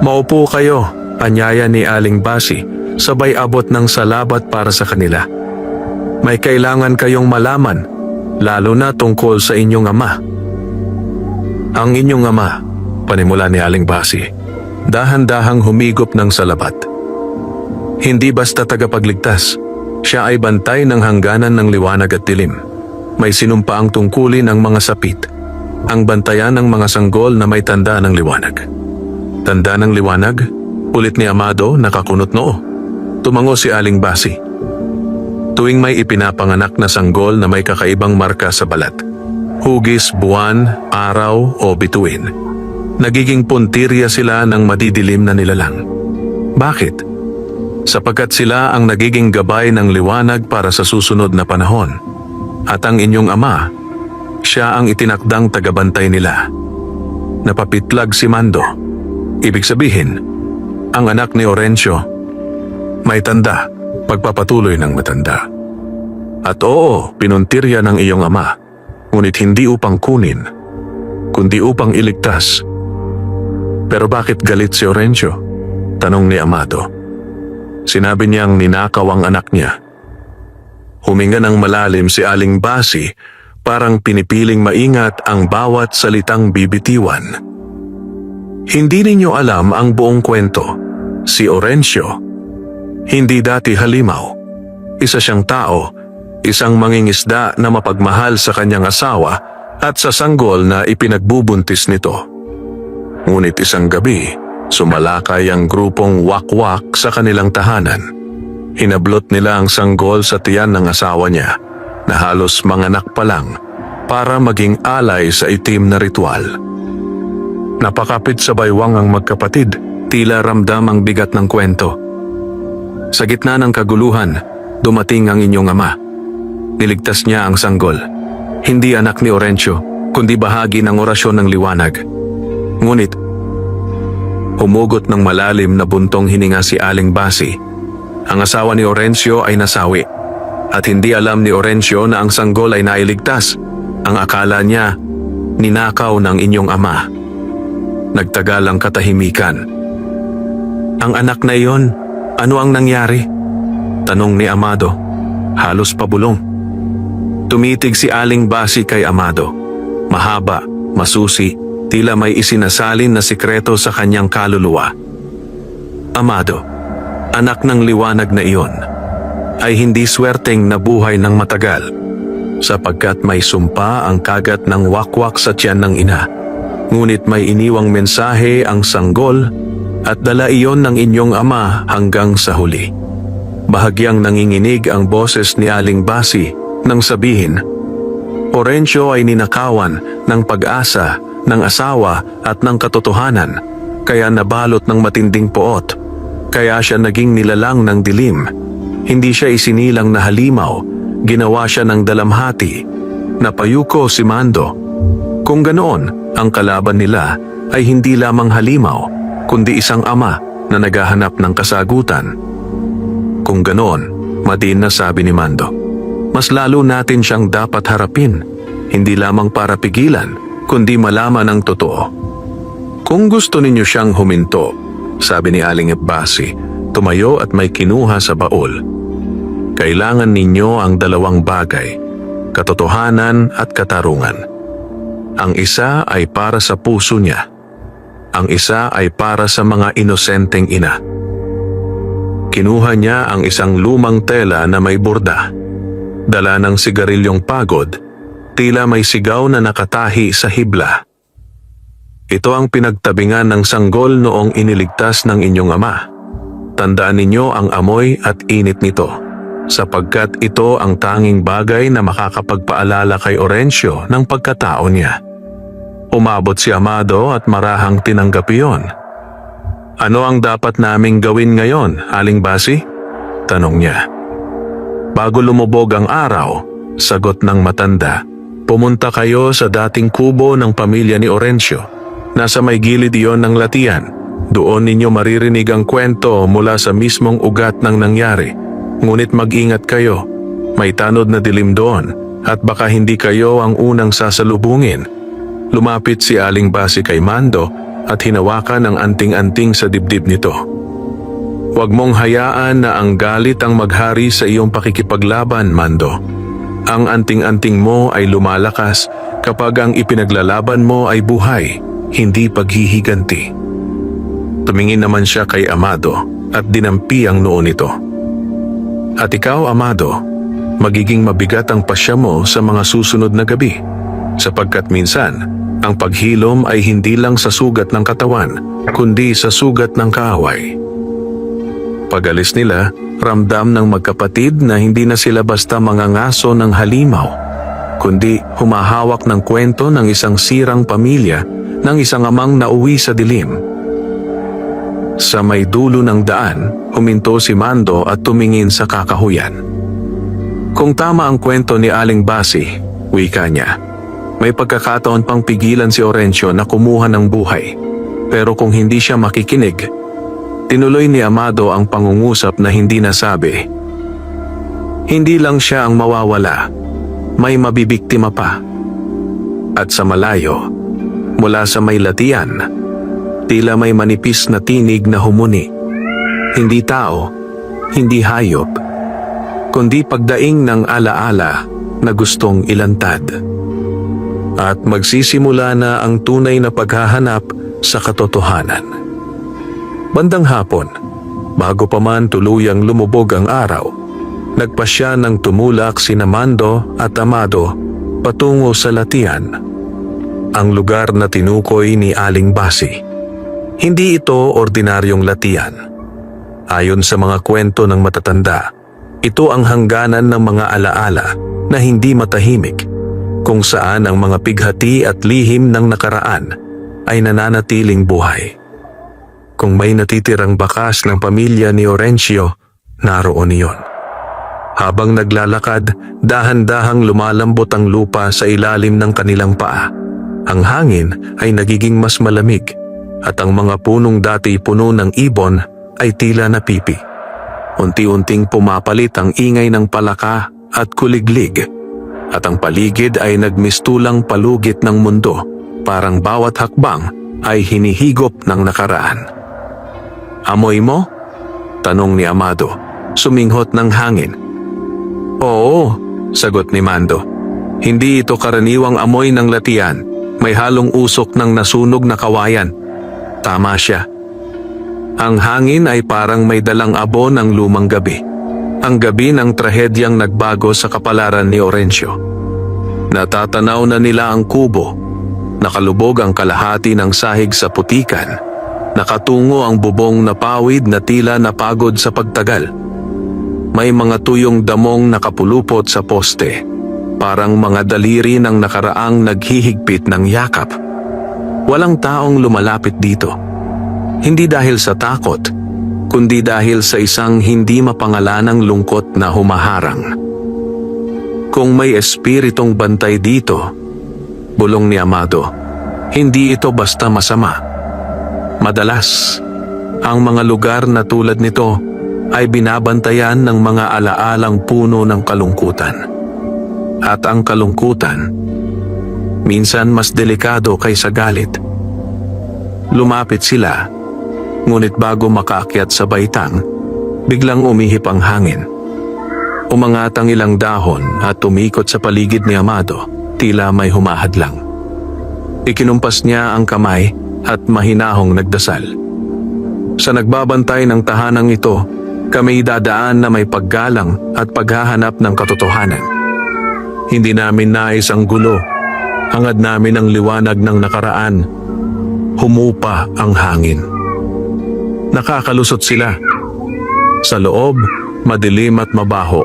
Maupo kayo, anyaya ni Aling Basi, sabay abot ng salabat para sa kanila. May kailangan kayong malaman, lalo na tungkol sa inyong ama. Ang inyong ama, panimula ni Aling Basi, dahan-dahang humigop ng salabat. Hindi basta tagapagligtas, siya ay bantay ng hangganan ng liwanag at dilim. May sinumpaang tungkulin ang mga sapit, ang bantayan ng mga sanggol na may tanda ng liwanag. Tanda ng liwanag? Ulit ni Amado, nakakunot noo. Tumango si Aling Basi. Tuwing may ipinapanganak na sanggol na may kakaibang marka sa balat, hugis, buwan, araw o bituin, nagiging puntirya sila ng madidilim na nilalang. Bakit? Sapagkat sila ang nagiging gabay ng liwanag para sa susunod na panahon. At ang inyong ama, siya ang itinakdang tagabantay nila. Napapitlag si Mando. Ibig sabihin, ang anak ni Orencio may tanda, pagpapatuloy ng matanda. At oo, pinuntirya ng iyong ama, ngunit hindi upang kunin, kundi upang iligtas. Pero bakit galit si Orencio? Tanong ni Amado. Sinabi niyang ninakaw ang anak niya. Huminga ng malalim si Aling Basi, parang pinipiling maingat ang bawat salitang bibitiwan. Hindi ninyo alam ang buong kwento. Si Orencio, hindi dati halimaw. Isa siyang tao, isang mangingisda na mapagmahal sa kanyang asawa at sa sanggol na ipinagbubuntis nito. Ngunit isang gabi, sumalakay ang grupong wakwak sa kanilang tahanan. Hinablot nila ang sanggol sa tiyan ng asawa niya na halos manganak pa lang para maging alay sa itim na ritual. Napakapit sa baywang ang magkapatid, tila ramdam ang bigat ng kwento. Sa gitna ng kaguluhan, dumating ang inyong ama. Niligtas niya ang sanggol. Hindi anak ni Orencio, kundi bahagi ng orasyon ng liwanag. Ngunit, humugot ng malalim na buntong hininga si Aling Basi. Ang asawa ni Orencio ay nasawi. At hindi alam ni Orencio na ang sanggol ay nailigtas. Ang akala niya, ninakaw ng inyong ama. Nagtagal ang katahimikan. Ang anak na iyon, ano ang nangyari? Tanong ni Amado, halos pabulong. Tumitig si Aling Basi kay Amado. Mahaba, masusi, tila may isinasalin na sikreto sa kanyang kaluluwa. Amado, anak ng liwanag na iyon, ay hindi swerteng nabuhay ng matagal, sapagkat may sumpa ang kagat ng wakwak sa tiyan ng ina. Ngunit may iniwang mensahe ang sanggol at dala iyon ng inyong ama hanggang sa huli. Bahagyang nanginginig ang boses ni Aling Basi nang sabihin, Orencio ay ninakawan ng pag-asa, ng asawa at ng katotohanan, kaya nabalot ng matinding poot. Kaya siya naging nilalang ng dilim. Hindi siya isinilang na halimaw, ginawa siya ng dalamhati. Napayuko si Mando. Kung ganoon, ang kalaban nila ay hindi lamang halimaw, kundi isang ama na naghahanap ng kasagutan. Kung ganoon, madin na sabi ni Mando, mas lalo natin siyang dapat harapin, hindi lamang para pigilan, kundi malaman ang totoo. Kung gusto ninyo siyang huminto, sabi ni Aling Basi, tumayo at may kinuha sa baul. Kailangan ninyo ang dalawang bagay, katotohanan at katarungan. Ang isa ay para sa puso niya. Ang isa ay para sa mga inosenteng ina. Kinuha niya ang isang lumang tela na may borda. Dala ng sigarilyong pagod, tila may sigaw na nakatahi sa hibla. Ito ang pinagtabingan ng sanggol noong iniligtas ng inyong ama. Tandaan ninyo ang amoy at init nito, sapagkat ito ang tanging bagay na makakapagpaalala kay Orencio ng pagkatao niya. Umabot si Amado at marahang tinanggap iyon. Ano ang dapat naming gawin ngayon, Aling Basi? Tanong niya. Bago lumubog ang araw, sagot ng matanda, pumunta kayo sa dating kubo ng pamilya ni Orencio. Nasa may gilid iyon ng latian. Doon ninyo maririnig ang kwento mula sa mismong ugat ng nangyari. Ngunit mag-ingat kayo, may tanod na dilim doon at baka hindi kayo ang unang sasalubungin. Lumapit si Aling Basi kay Mando at hinawakan ang anting-anting sa dibdib nito. Huwag mong hayaan na ang galit ang maghari sa iyong pakikipaglaban, Mando. Ang anting-anting mo ay lumalakas kapag ang ipinaglalaban mo ay buhay, hindi paghihiganti. Tumingin naman siya kay Amado at dinampi ang noo nito. At ikaw, Amado, magiging mabigat ang pasya mo sa mga susunod na gabi, sapagkat minsan, ang paghilom ay hindi lang sa sugat ng katawan, kundi sa sugat ng kaaway. Pag-alis nila, ramdam ng magkapatid na hindi na sila basta mangangaso ng halimaw, kundi humahawak ng kwento ng isang sirang pamilya ng isang amang nauwi sa dilim. Sa may dulo ng daan, huminto si Mando at tumingin sa kakahuyan. Kung tama ang kwento ni Aling Basi, wika niya, may pagkakataon pang pigilan si Orencio na kumuha ng buhay. Pero kung hindi siya makikinig, tinuloy ni Amado ang pangungusap na hindi nasabi. Hindi lang siya ang mawawala, may mabibiktima pa. At sa malayo, mula sa may latian, tila may manipis na tinig na humuni. Hindi tao, hindi hayop, kundi pagdaing ng alaala na gustong ilantad. At magsisimula na ang tunay na paghahanap sa katotohanan. Bandang hapon, bago pa man tuluyang lumubog ang araw, nagpasya ng tumulak sina Mando at Amado patungo sa latian, ang lugar na tinukoy ni Aling Basi. Hindi ito ordinaryong latian. Ayon sa mga kwento ng matatanda, ito ang hangganan ng mga alaala na hindi matahimik, kung saan ang mga pighati at lihim ng nakaraan ay nananatiling buhay. Kung may natitirang bakas ng pamilya ni Orencio, naroon iyon. Habang naglalakad, dahan-dahang lumalambot ang lupa sa ilalim ng kanilang paa. Ang hangin ay nagiging mas malamig at ang mga punong dati puno ng ibon ay tila napipi. Unti-unting pumapalit ang ingay ng palaka at kuliglig, at ang paligid ay nagmistulang palugit ng mundo, parang bawat hakbang ay hinihigop ng nakaraan. Amoy mo? Tanong ni Amado, suminghot ng hangin. Oo, sagot ni Mando. Hindi ito karaniwang amoy ng latian, may halong usok ng nasunog na kawayan. Tama siya. Ang hangin ay parang may dalang abo ng lumang gabi. Ang gabi ng trahedyang nagbago sa kapalaran ni Orencio. Natatanaw na nila ang kubo. Nakalubog ang kalahati ng sahig sa putikan. Nakatungo ang bubong na pawid na tila napagod sa pagtagal. May mga tuyong damong nakapulupot sa poste. Parang mga daliri ng nakaraang naghihigpit ng yakap. Walang taong lumalapit dito. Hindi dahil sa takot, kundi dahil sa isang hindi mapangalanang lungkot na humaharang. Kung may espiritong bantay dito, bulong ni Amado, hindi ito basta masama. Madalas, ang mga lugar na tulad nito ay binabantayan ng mga alaalang puno ng kalungkutan. At ang kalungkutan, minsan mas delikado kaysa galit. Lumapit sila, ngunit bago makaakyat sa baitang, biglang umihip ang hangin. Umangat ang ilang dahon at tumikot sa paligid ni Amado, tila may humahadlang. Ikinumpas niya ang kamay at mahinahong nagdasal. Sa nagbabantay ng tahanang ito, kami dadaan na may paggalang at paghahanap ng katotohanan. Hindi namin nais ang gulo, hangad namin ang liwanag ng nakaraan. Humupa ang hangin. Nakakalusot sila. Sa loob, madilim at mabaho,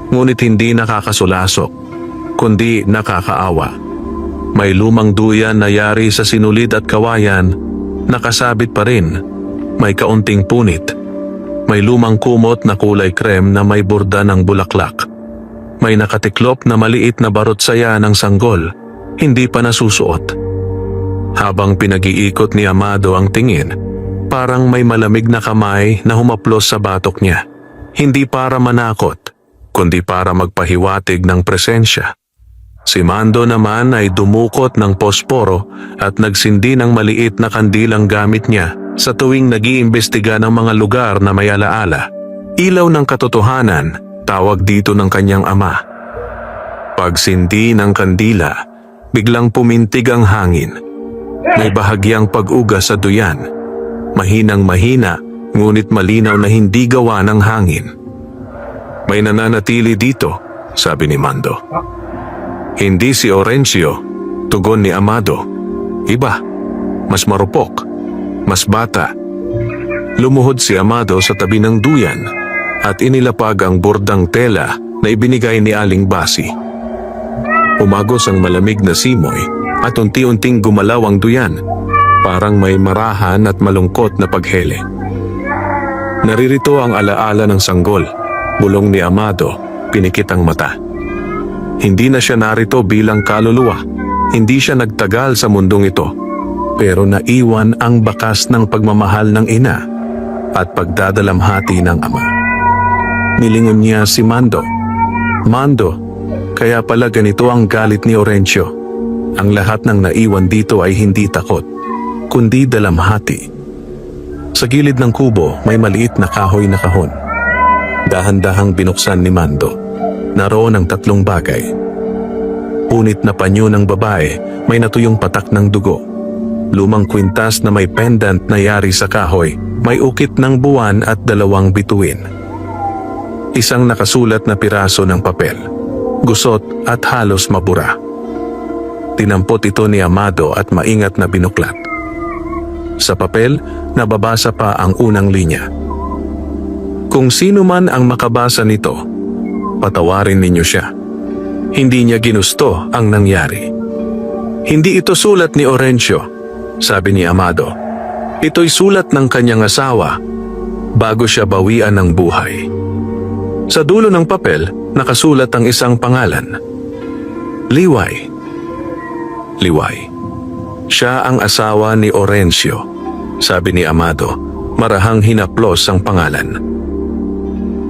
ngunit hindi nakakasulasok, kundi nakakaawa. May lumang duyan na yari sa sinulid at kawayan, nakasabit pa rin, may kaunting punit. May lumang kumot na kulay krem na may burda ng bulaklak. May nakatiklop na maliit na barot saya ng sanggol, hindi pa nasusuot. Habang pinag-iikot ni Amado ang tingin, parang may malamig na kamay na humaplos sa batok niya. Hindi para manakot, kundi para magpahiwatig ng presensya. Si Mando naman ay dumukot ng posporo at nagsindi ng maliit na kandilang gamit niya sa tuwing nag-iimbestiga ng mga lugar na may alaala. Ilaw ng katotohanan, tawag dito ng kanyang ama. Pagsindi ng kandila, biglang pumintig ang hangin. May bahagyang pag-uga sa duyan. Mahinang-mahina, ngunit malinaw na hindi gawa ng hangin. May nananatili dito, sabi ni Mando. Hindi si Orencio, tugon ni Amado. Iba, mas marupok, mas bata. Lumuhod si Amado sa tabi ng duyan at inilapag ang bordang tela na ibinigay ni Aling Basi. Umagos ang malamig na simoy at unti-unting gumalaw ang duyan, parang may marahan at malungkot na paghele. Naririto ang alaala ng sanggol, bulong ni Amado, pinikit ang mata. Hindi na siya narito bilang kaluluwa, hindi siya nagtagal sa mundong ito, pero naiwan ang bakas ng pagmamahal ng ina at pagdadalamhati ng ama. Nilingon niya si Mando. Mando, kaya pala ganito ang galit ni Orencio. Ang lahat ng naiwan dito ay hindi takot, kundi dalamhati. Sa gilid ng kubo may maliit na kahoy na kahon. Dahan-dahang binuksan ni Mando. Naroon ang 3 bagay. Punit na panyo ng babae, may natuyong patak ng dugo. Lumang kwintas na may pendant na yari sa kahoy, may ukit ng buwan at 2 bituin. Isang nakasulat na piraso ng papel, gusot at halos mabura. Tinampot ito ni Amado at maingat na binuklat. Sa papel, nababasa pa ang unang linya. Kung sino man ang makabasa nito, patawarin ninyo siya. Hindi niya ginusto ang nangyari. Hindi ito sulat ni Orencio, sabi ni Amado. Ito'y sulat ng kanyang asawa bago siya bawian ng buhay. Sa dulo ng papel, nakasulat ang isang pangalan. Liway. Liway. Siya ang asawa ni Orencio, sabi ni Amado, marahang hinaplos ang pangalan.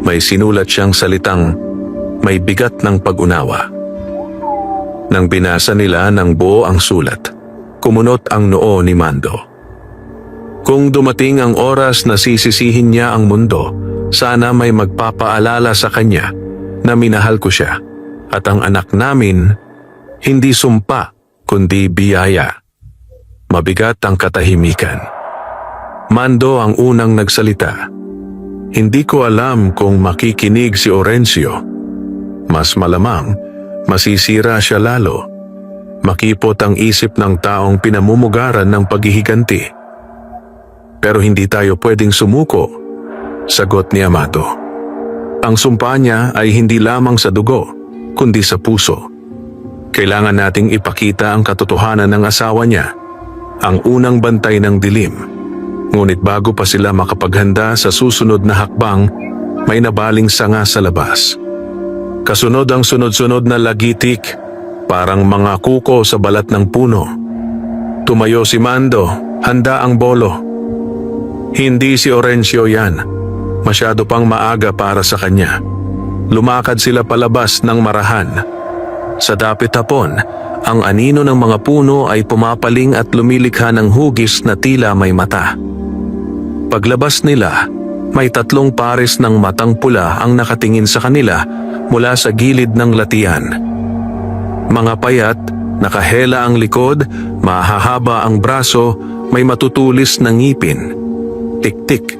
May sinulat siyang salitang may bigat ng pag-unawa. Nang binasa nila ng buo ang sulat, kumunot ang noo ni Mando. Kung dumating ang oras na sisisihin niya ang mundo, sana may magpapaalala sa kanya na minahal ko siya at ang anak namin hindi sumpa kundi biyaya. Mabigat ang katahimikan. Mando ang unang nagsalita. Hindi ko alam kung makikinig si Orencio. Mas malamang, masisira siya lalo. Makipot ang isip ng taong pinamumugaran ng paghihiganti. Pero hindi tayo pwedeng sumuko, sagot ni Amado. Ang sumpa niya ay hindi lamang sa dugo, kundi sa puso. Kailangan nating ipakita ang katotohanan ng asawa niya, ang unang bantay ng dilim. Ngunit bago pa sila makapaghanda sa susunod na hakbang, may nabaling sanga sa labas. Kasunod ang sunod-sunod na lagitik, parang mga kuko sa balat ng puno. Tumayo si Mando, handa ang bolo. Hindi si Orencio yan. Masyado pang maaga para sa kanya. Lumakad sila palabas ng marahan. Sa dapit hapon, ang anino ng mga puno ay pumapaling at lumilikha ng hugis na tila may mata. Paglabas nila, may 3 pares ng matang pula ang nakatingin sa kanila mula sa gilid ng latian. Mga payat, nakahela ang likod, mahahaba ang braso, may matutulis na ngipin. Tik-tik.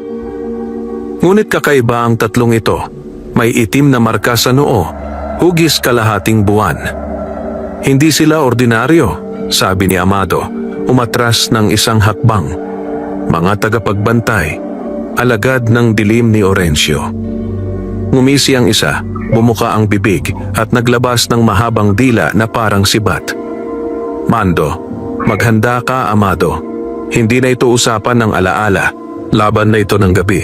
Ngunit kakaiba ang 3 ito. May itim na marka sa noo, hugis kalahating buwan. Hindi sila ordinaryo, sabi ni Amado, umatras ng isang hakbang. Mga tagapagbantay, alagad ng dilim ni Orencio. Ngumisi ang isa, bumuka ang bibig at naglabas ng mahabang dila na parang sibat. Mando, maghanda ka, Amado. Hindi na ito usapan ng alaala, laban na ito ng gabi.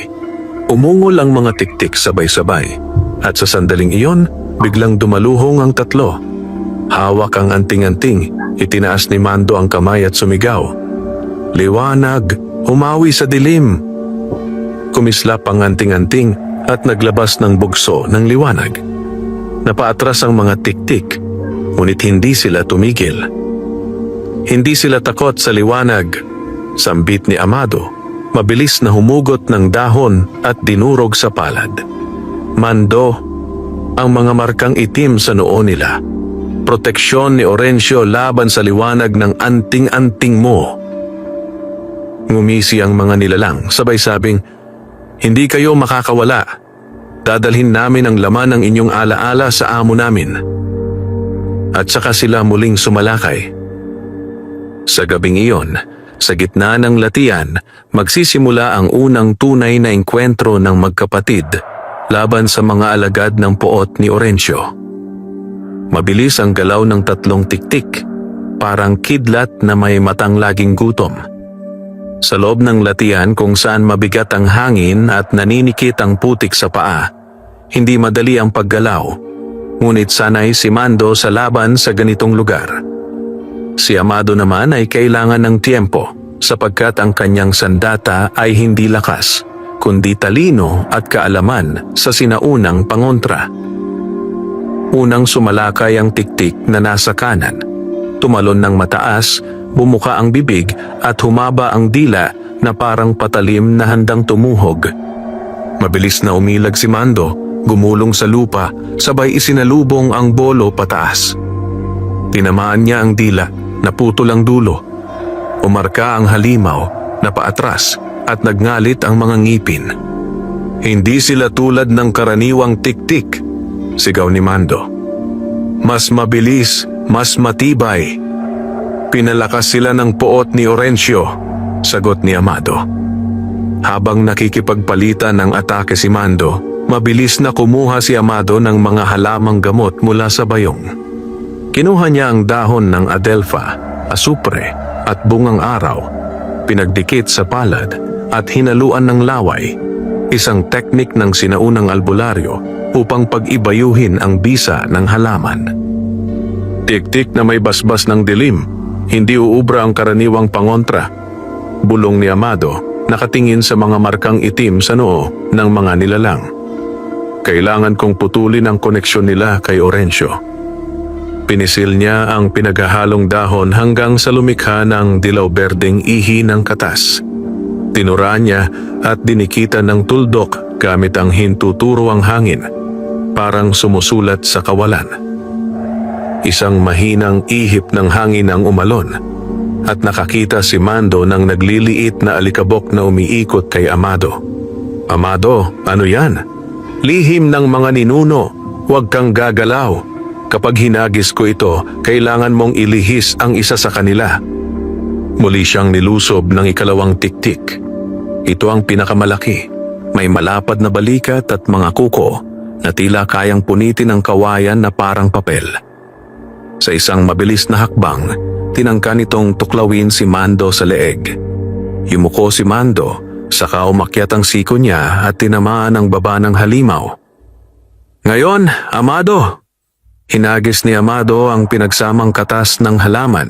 Umungol ang mga tiktik sabay-sabay at sa sandaling iyon, biglang dumaluhong ang 3. Hawak ang anting-anting, itinaas ni Mando ang kamay at sumigaw. Liwanag, humawi sa dilim. Kumislap ang anting-anting at naglabas ng bugso ng liwanag. Napaatras ang mga tiktik, ngunit hindi sila tumigil. Hindi sila takot sa liwanag. Sambit ni Amado, mabilis na humugot ng dahon at dinurog sa palad. Mando, ang mga markang itim sa noo nila. Proteksyon ni Orencio laban sa liwanag ng anting-anting mo. Ngumisi ang mga nilalang, sabay sabing, "Hindi kayo makakawala. Dadalhin namin ang laman ng inyong alaala sa amo namin." At saka sila muling sumalakay. Sa gabing iyon, sa gitna ng latian, magsisimula ang unang tunay na engkwentro ng magkapatid laban sa mga alagad ng poot ni Orencio. Mabilis ang galaw ng tatlong tiktik, parang kidlat na may matang laging gutom. Sa loob ng latian kung saan mabigat ang hangin at naninikit ang putik sa paa, hindi madali ang paggalaw, ngunit sanay si Mando sa laban sa ganitong lugar. Si Amado naman ay kailangan ng tiempo sapagkat ang kanyang sandata ay hindi lakas, kundi talino at kaalaman sa sinaunang pangontra. Unang sumalakay ang tiktik na nasa kanan. Tumalon ng mataas, bumuka ang bibig at humaba ang dila na parang patalim na handang tumuhog. Mabilis na umilag si Mando, gumulong sa lupa, sabay isinalubong ang bolo pataas. Tinamaan niya ang dila, naputol ang dulo. Umarka ang halimaw, napaatras at nagngalit ang mga ngipin. "Hindi sila tulad ng karaniwang tiktik," sigaw ni Mando. "Mas mabilis, mas matibay." "Pinalakas sila ng poot ni Orencio," sagot ni Amado. Habang nakikipagpalitan ng atake si Mando, mabilis na kumuha si Amado ng mga halamang gamot mula sa bayong. Kinuha niya ang dahon ng adelfa, asupre at bungang araw, pinagdikit sa palad at hinaluan ng laway, isang teknik ng sinaunang albularyo upang pag-ibayuhin ang bisa ng halaman. "Tiktik na may basbas ng dilim, hindi uubra ang karaniwang pangontra," bulong ni Amado, nakatingin sa mga markang itim sa noo ng mga nilalang. "Kailangan kong putulin ang koneksyon nila kay Orencio." Pinisil niya ang pinaghahalong dahon hanggang sa lumikha ng dilaw-berdeng ihi ng katas. Tinuraan niya at dinikitan ng tuldok gamit ang hintuturo ang hangin, parang sumusulat sa kawalan. Isang mahinang ihip ng hangin ang umalon at nakakita si Mando ng nagliliit na alikabok na umiikot kay Amado. "Amado, ano yan?" "Lihim ng mga ninuno, huwag kang gagalaw. Kapag hinagis ko ito, kailangan mong ilihis ang isa sa kanila." Muli siyang nilusob ng ikalawang tiktik. Ito ang pinakamalaki, may malapad na balikat at mga kuko na tila kayang punitin ang kawayan na parang papel. Sa isang mabilis na hakbang, tinangka nitong tuklawin si Mando sa leeg. Yumuko si Mando, saka umakyat ang siko niya at tinamaan ang baba ng halimaw. "Ngayon, Amado!" Hinagis ni Amado ang pinagsamang katas ng halaman.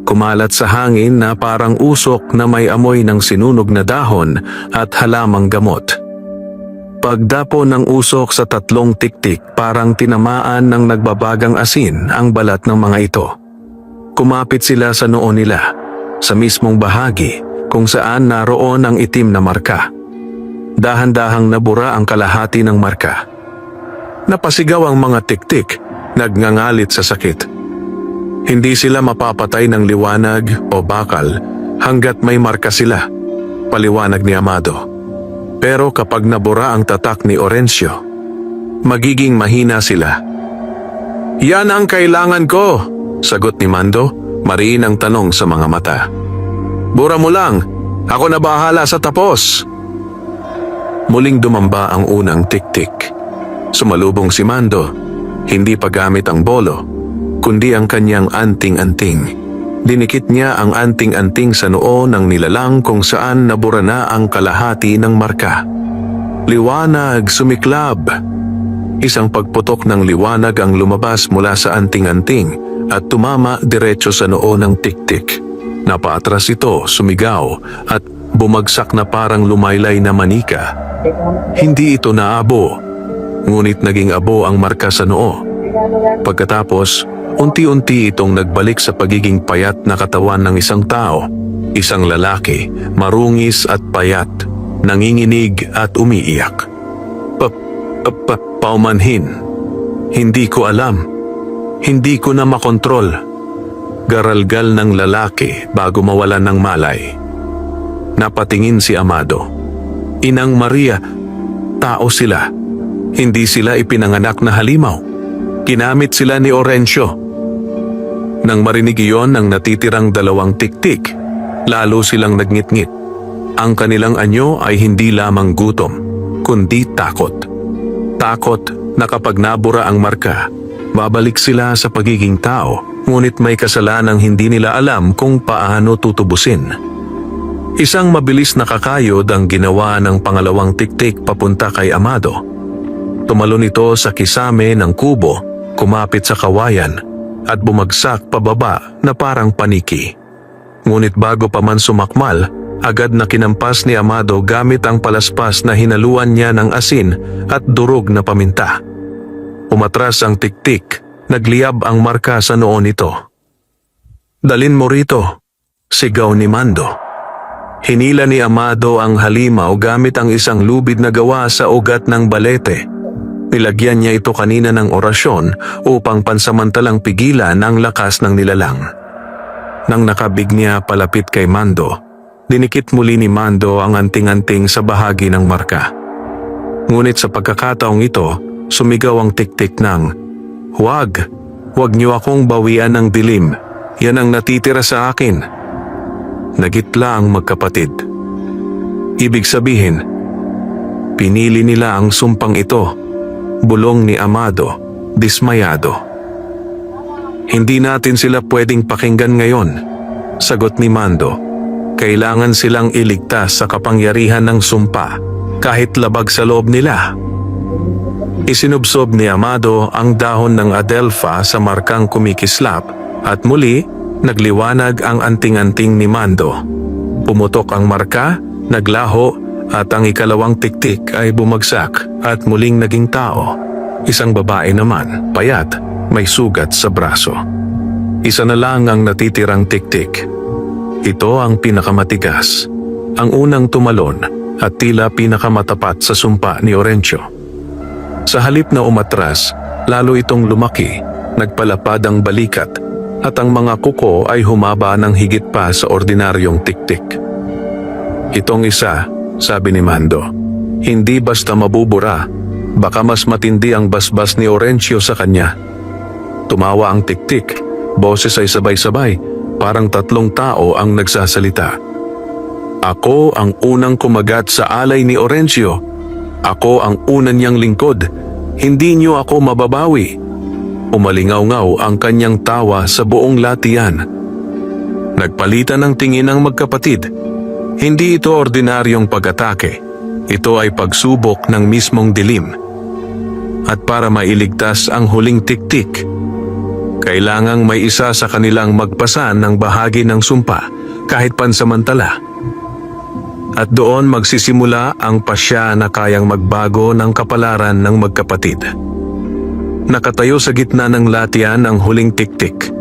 Kumalat sa hangin na parang usok na may amoy ng sinunog na dahon at halamang gamot. Pagdapo ng usok sa tatlong tiktik, parang tinamaan ng nagbabagang asin ang balat ng mga ito. Kumapit sila sa noo nila, sa mismong bahagi kung saan naroon ang itim na marka. Dahan-dahang nabura ang kalahati ng marka. Napasigaw ang mga tiktik, nagngangalit sa sakit. Hindi sila mapapatay ng liwanag o bakal hanggat may marka sila, paliwanag ni Amado. Pero kapag nabura ang tatak ni Orencio, magiging mahina sila. "Yan ang kailangan ko," sagot ni Mando, mariin ang tanong sa mga mata. "Bura mo lang, ako na bahala sa tapos." Muling dumamba ang unang tiktik. Sumalubong si Mando, hindi pa gamit ang bolo, kundi ang kanyang anting-anting. Dinikit niya ang anting-anting sa noo ng nilalang kung saan nabura na ang kalahati ng marka. Liwanag sumiklab. Isang pagputok ng liwanag ang lumabas mula sa anting-anting at tumama diretso sa noo ng tiktik. Napaatras ito, sumigaw at bumagsak na parang lumaylay na manika. Hindi ito naabo, ngunit naging abo ang marka sa noo. Pagkatapos, unti-unti itong nagbalik sa pagiging payat na katawan ng isang tao, isang lalaki, marungis at payat, nanginginig at umiiyak. Paumanhin. Hindi ko alam. Hindi ko na makontrol. Garalgal ng lalaki bago mawalan ng malay. Napatingin si Amado. Inang Maria, tao sila. Hindi sila ipinanganak na halimaw. Kinamit sila ni Orencio. Nang marinig iyon ng natitirang 2 tiktik, lalo silang nagngit-ngit. Ang kanilang anyo ay hindi lamang gutom, kundi takot. Takot na kapag nabura ang marka, babalik sila sa pagiging tao, ngunit may kasalanang hindi nila alam kung paano tutubusin. Isang mabilis na kakayod ang ginawa ng pangalawang tiktik papunta kay Amado. Tumalon ito sa kisame ng kubo, kumapit sa kawayan, at bumagsak pababa na parang paniki. Ngunit bago pa man sumakmal, agad na kinampas ni Amado gamit ang palaspas na hinaluan niya ng asin at durog na paminta. Umatras ang tiktik, nagliyab ang marka sa noo nito. "Dalin mo rito," sigaw ni Mando. Hinila ni Amado ang halimaw gamit ang isang lubid na gawa sa ugat ng balete. Nilagyan niya ito kanina ng orasyon upang pansamantalang pigilan ang lakas ng nilalang. Nang nakabig niya palapit kay Mando, dinikit muli ni Mando ang anting-anting sa bahagi ng marka. Ngunit sa pagkakataong ito, sumigaw ang tiktik ng, "Huwag! Huwag niyo akong bawian ng dilim. Yan ang natitira sa akin." Nagitla ang magkapatid. Ibig sabihin, pinili nila ang sumpang ito. Bulong ni Amado, dismayado. "Hindi natin sila pwedeng pakinggan ngayon," sagot ni Mando. "Kailangan silang iligtas sa kapangyarihan ng sumpa, kahit labag sa loob nila." Isinubsob ni Amado ang dahon ng adelpha sa markang kumikislap at muli nagliwanag ang anting-anting ni Mando. Pumutok ang marka, naglaho, at ang ikalawang tiktik ay bumagsak at muling naging tao. Isang babae naman, payat, may sugat sa braso. Isa na lang ang natitirang tiktik. Ito ang pinakamatigas, ang unang tumalon at tila pinakamatapat sa sumpa ni Orencio. Sa halip na umatras, lalo itong lumaki, nagpalapad ang balikat at ang mga kuko ay humaba ng higit pa sa ordinaryong tiktik. "Itong isa," sabi ni Mando, "hindi basta mabubura, baka mas matindi ang basbas ni Orencio sa kanya." Tumawa ang tiktik, boses ay sabay-sabay, parang 3 tao ang nagsasalita. "Ako ang unang kumagat sa alay ni Orencio. Ako ang unang niyang lingkod. Hindi niyo ako mababawi." Umalingaw-ngaw ang kanyang tawa sa buong latian. Nagpalitan ng tingin ang magkapatid. Hindi ito ordinaryong pag-atake. Ito ay pagsubok ng mismong dilim. At para mailigtas ang huling tiktik, kailangang may isa sa kanilang magpasan ng bahagi ng sumpa kahit pansamantala. At doon magsisimula ang pasya na kayang magbago ng kapalaran ng magkapatid. Nakatayo sa gitna ng latian ang huling tiktik.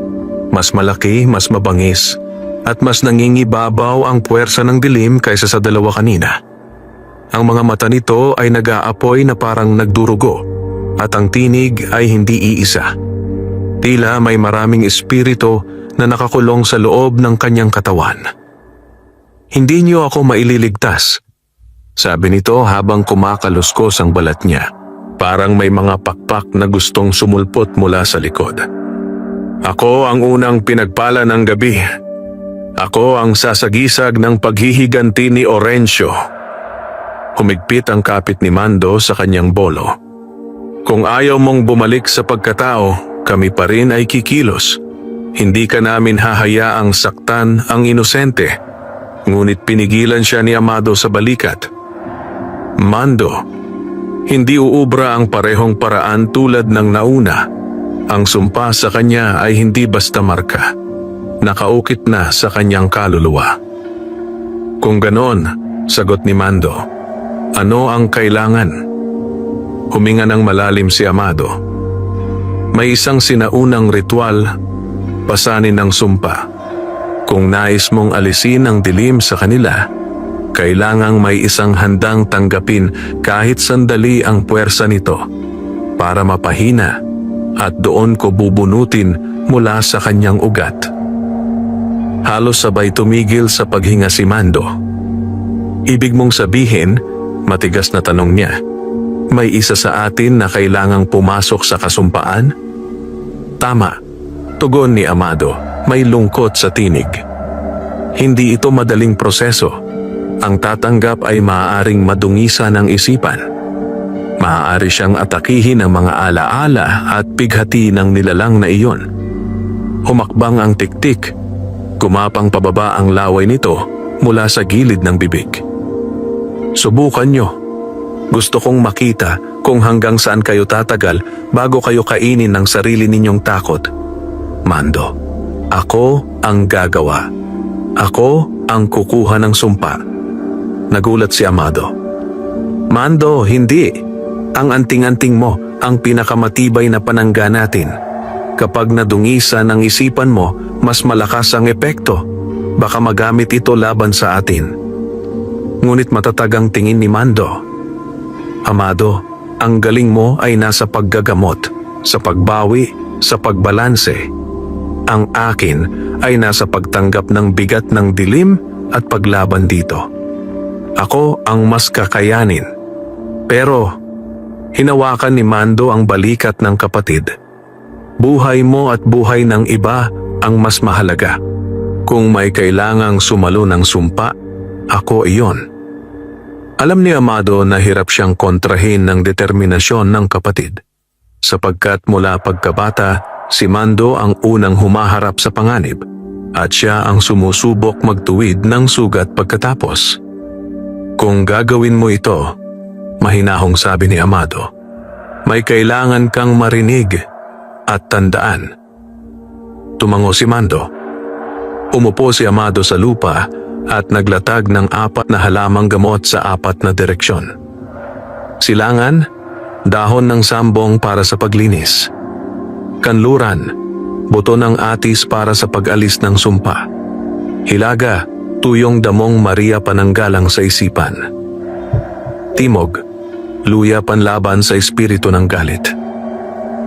Mas malaki, mas mabangis, at mas nangingibabaw ang puwersa ng dilim kaysa sa dalawa kanina. Ang mga mata nito ay nag-aapoy na parang nagdurugo, at ang tinig ay hindi iisa. Tila may maraming espiritu na nakakulong sa loob ng kanyang katawan. "Hindi niyo ako maililigtas," sabi nito habang kumakaluskos ang balat niya. Parang may mga pakpak na gustong sumulpot mula sa likod. "Ako ang unang pinagpala ng gabi. Ako ang sasagisag ng paghihiganti ni Orencio." Humigpit ang kapit ni Mando sa kanyang bolo. "Kung ayaw mong bumalik sa pagkatao, kami pa rin ay kikilos. Hindi ka namin hahayaang saktan ang inosente." Ngunit pinigilan siya ni Amado sa balikat. "Mando, hindi uubra ang parehong paraan tulad ng nauna. Ang sumpa sa kanya ay hindi basta marka. Nakaukit na sa kanyang kaluluwa." "Kung ganon," sagot ni Mando, "ano ang kailangan?" Huminga ng malalim si Amado. "May isang sinaunang ritual, pasanin ng sumpa. Kung nais mong alisin ang dilim sa kanila, kailangang may isang handang tanggapin kahit sandali ang puwersa nito para mapahina, at doon ko bubunutin mula sa kanyang ugat." Halos sabay tumigil sa paghinga si Mando. Ibig mong sabihin, matigas na tanong niya, may isa sa atin na kailangang pumasok sa kasumpaan? Tama, tugon ni Amado, may lungkot sa tinig. Hindi ito madaling proseso. Ang tatanggap ay maaaring madungisan ng isipan. Maaari siyang atakihin ng mga alaala at pighati ng nilalang na iyon. Humakbang ang tiktik. Gumapang pababa ang laway nito mula sa gilid ng bibig. Subukan nyo. Gusto kong makita kung hanggang saan kayo tatagal bago kayo kainin ng sarili ninyong takot. Mando, ako ang gagawa. Ako ang kukuha ng sumpa. Nagulat si Amado. Mando, hindi. Ang anting-anting mo ang pinakamatibay na panangga natin. Kapag nadungisan ang isipan mo, mas malakas ang epekto. Baka magamit ito laban sa atin. Ngunit matatag ang tingin ni Mando. Amado, ang galing mo ay nasa paggagamot, sa pagbawi, sa pagbalanse. Ang akin ay nasa pagtanggap ng bigat ng dilim at paglaban dito. Ako ang mas kakayanin. Pero, hinawakan ni Mando ang balikat ng kapatid. Buhay mo at buhay ng iba ang mas mahalaga. Kung may kailangang sumalo ng sumpa, ako iyon. Alam ni Amado na hirap siyang kontrahin ng determinasyon ng kapatid. Sapagkat mula pagkabata, si Mando ang unang humaharap sa panganib at siya ang sumusubok magtuwid ng sugat pagkatapos. Kung gagawin mo ito, mahinahong sabi ni Amado, may kailangan kang marinig at tandaan. Tumango si Mando. Umupo si Amado sa lupa at naglatag ng 4 na halamang gamot sa 4 na direksyon. Silangan, dahon ng sambong para sa paglinis. Kanluran, buto ng atis para sa pag-alis ng sumpa. Hilaga, tuyong damong Maria pananggalang sa isipan. Timog, luya panlaban sa espiritu ng galit.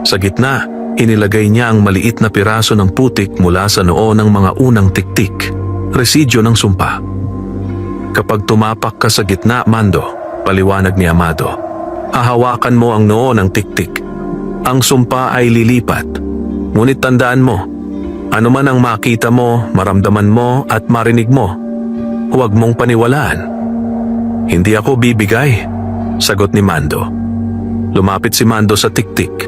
Sa gitna, inilagay niya ang maliit na piraso ng putik mula sa noo ng mga unang tiktik, residyo ng sumpa. Kapag tumapak ka sa gitna, Mando, paliwanag ni Amado, hahawakan mo ang noo ng tiktik. Ang sumpa ay lilipat. Ngunit tandaan mo, ano man ang makita mo, maramdaman mo at marinig mo, huwag mong paniwalaan. Hindi ako bibigay, sagot ni Mando. Lumapit si Mando sa tiktik.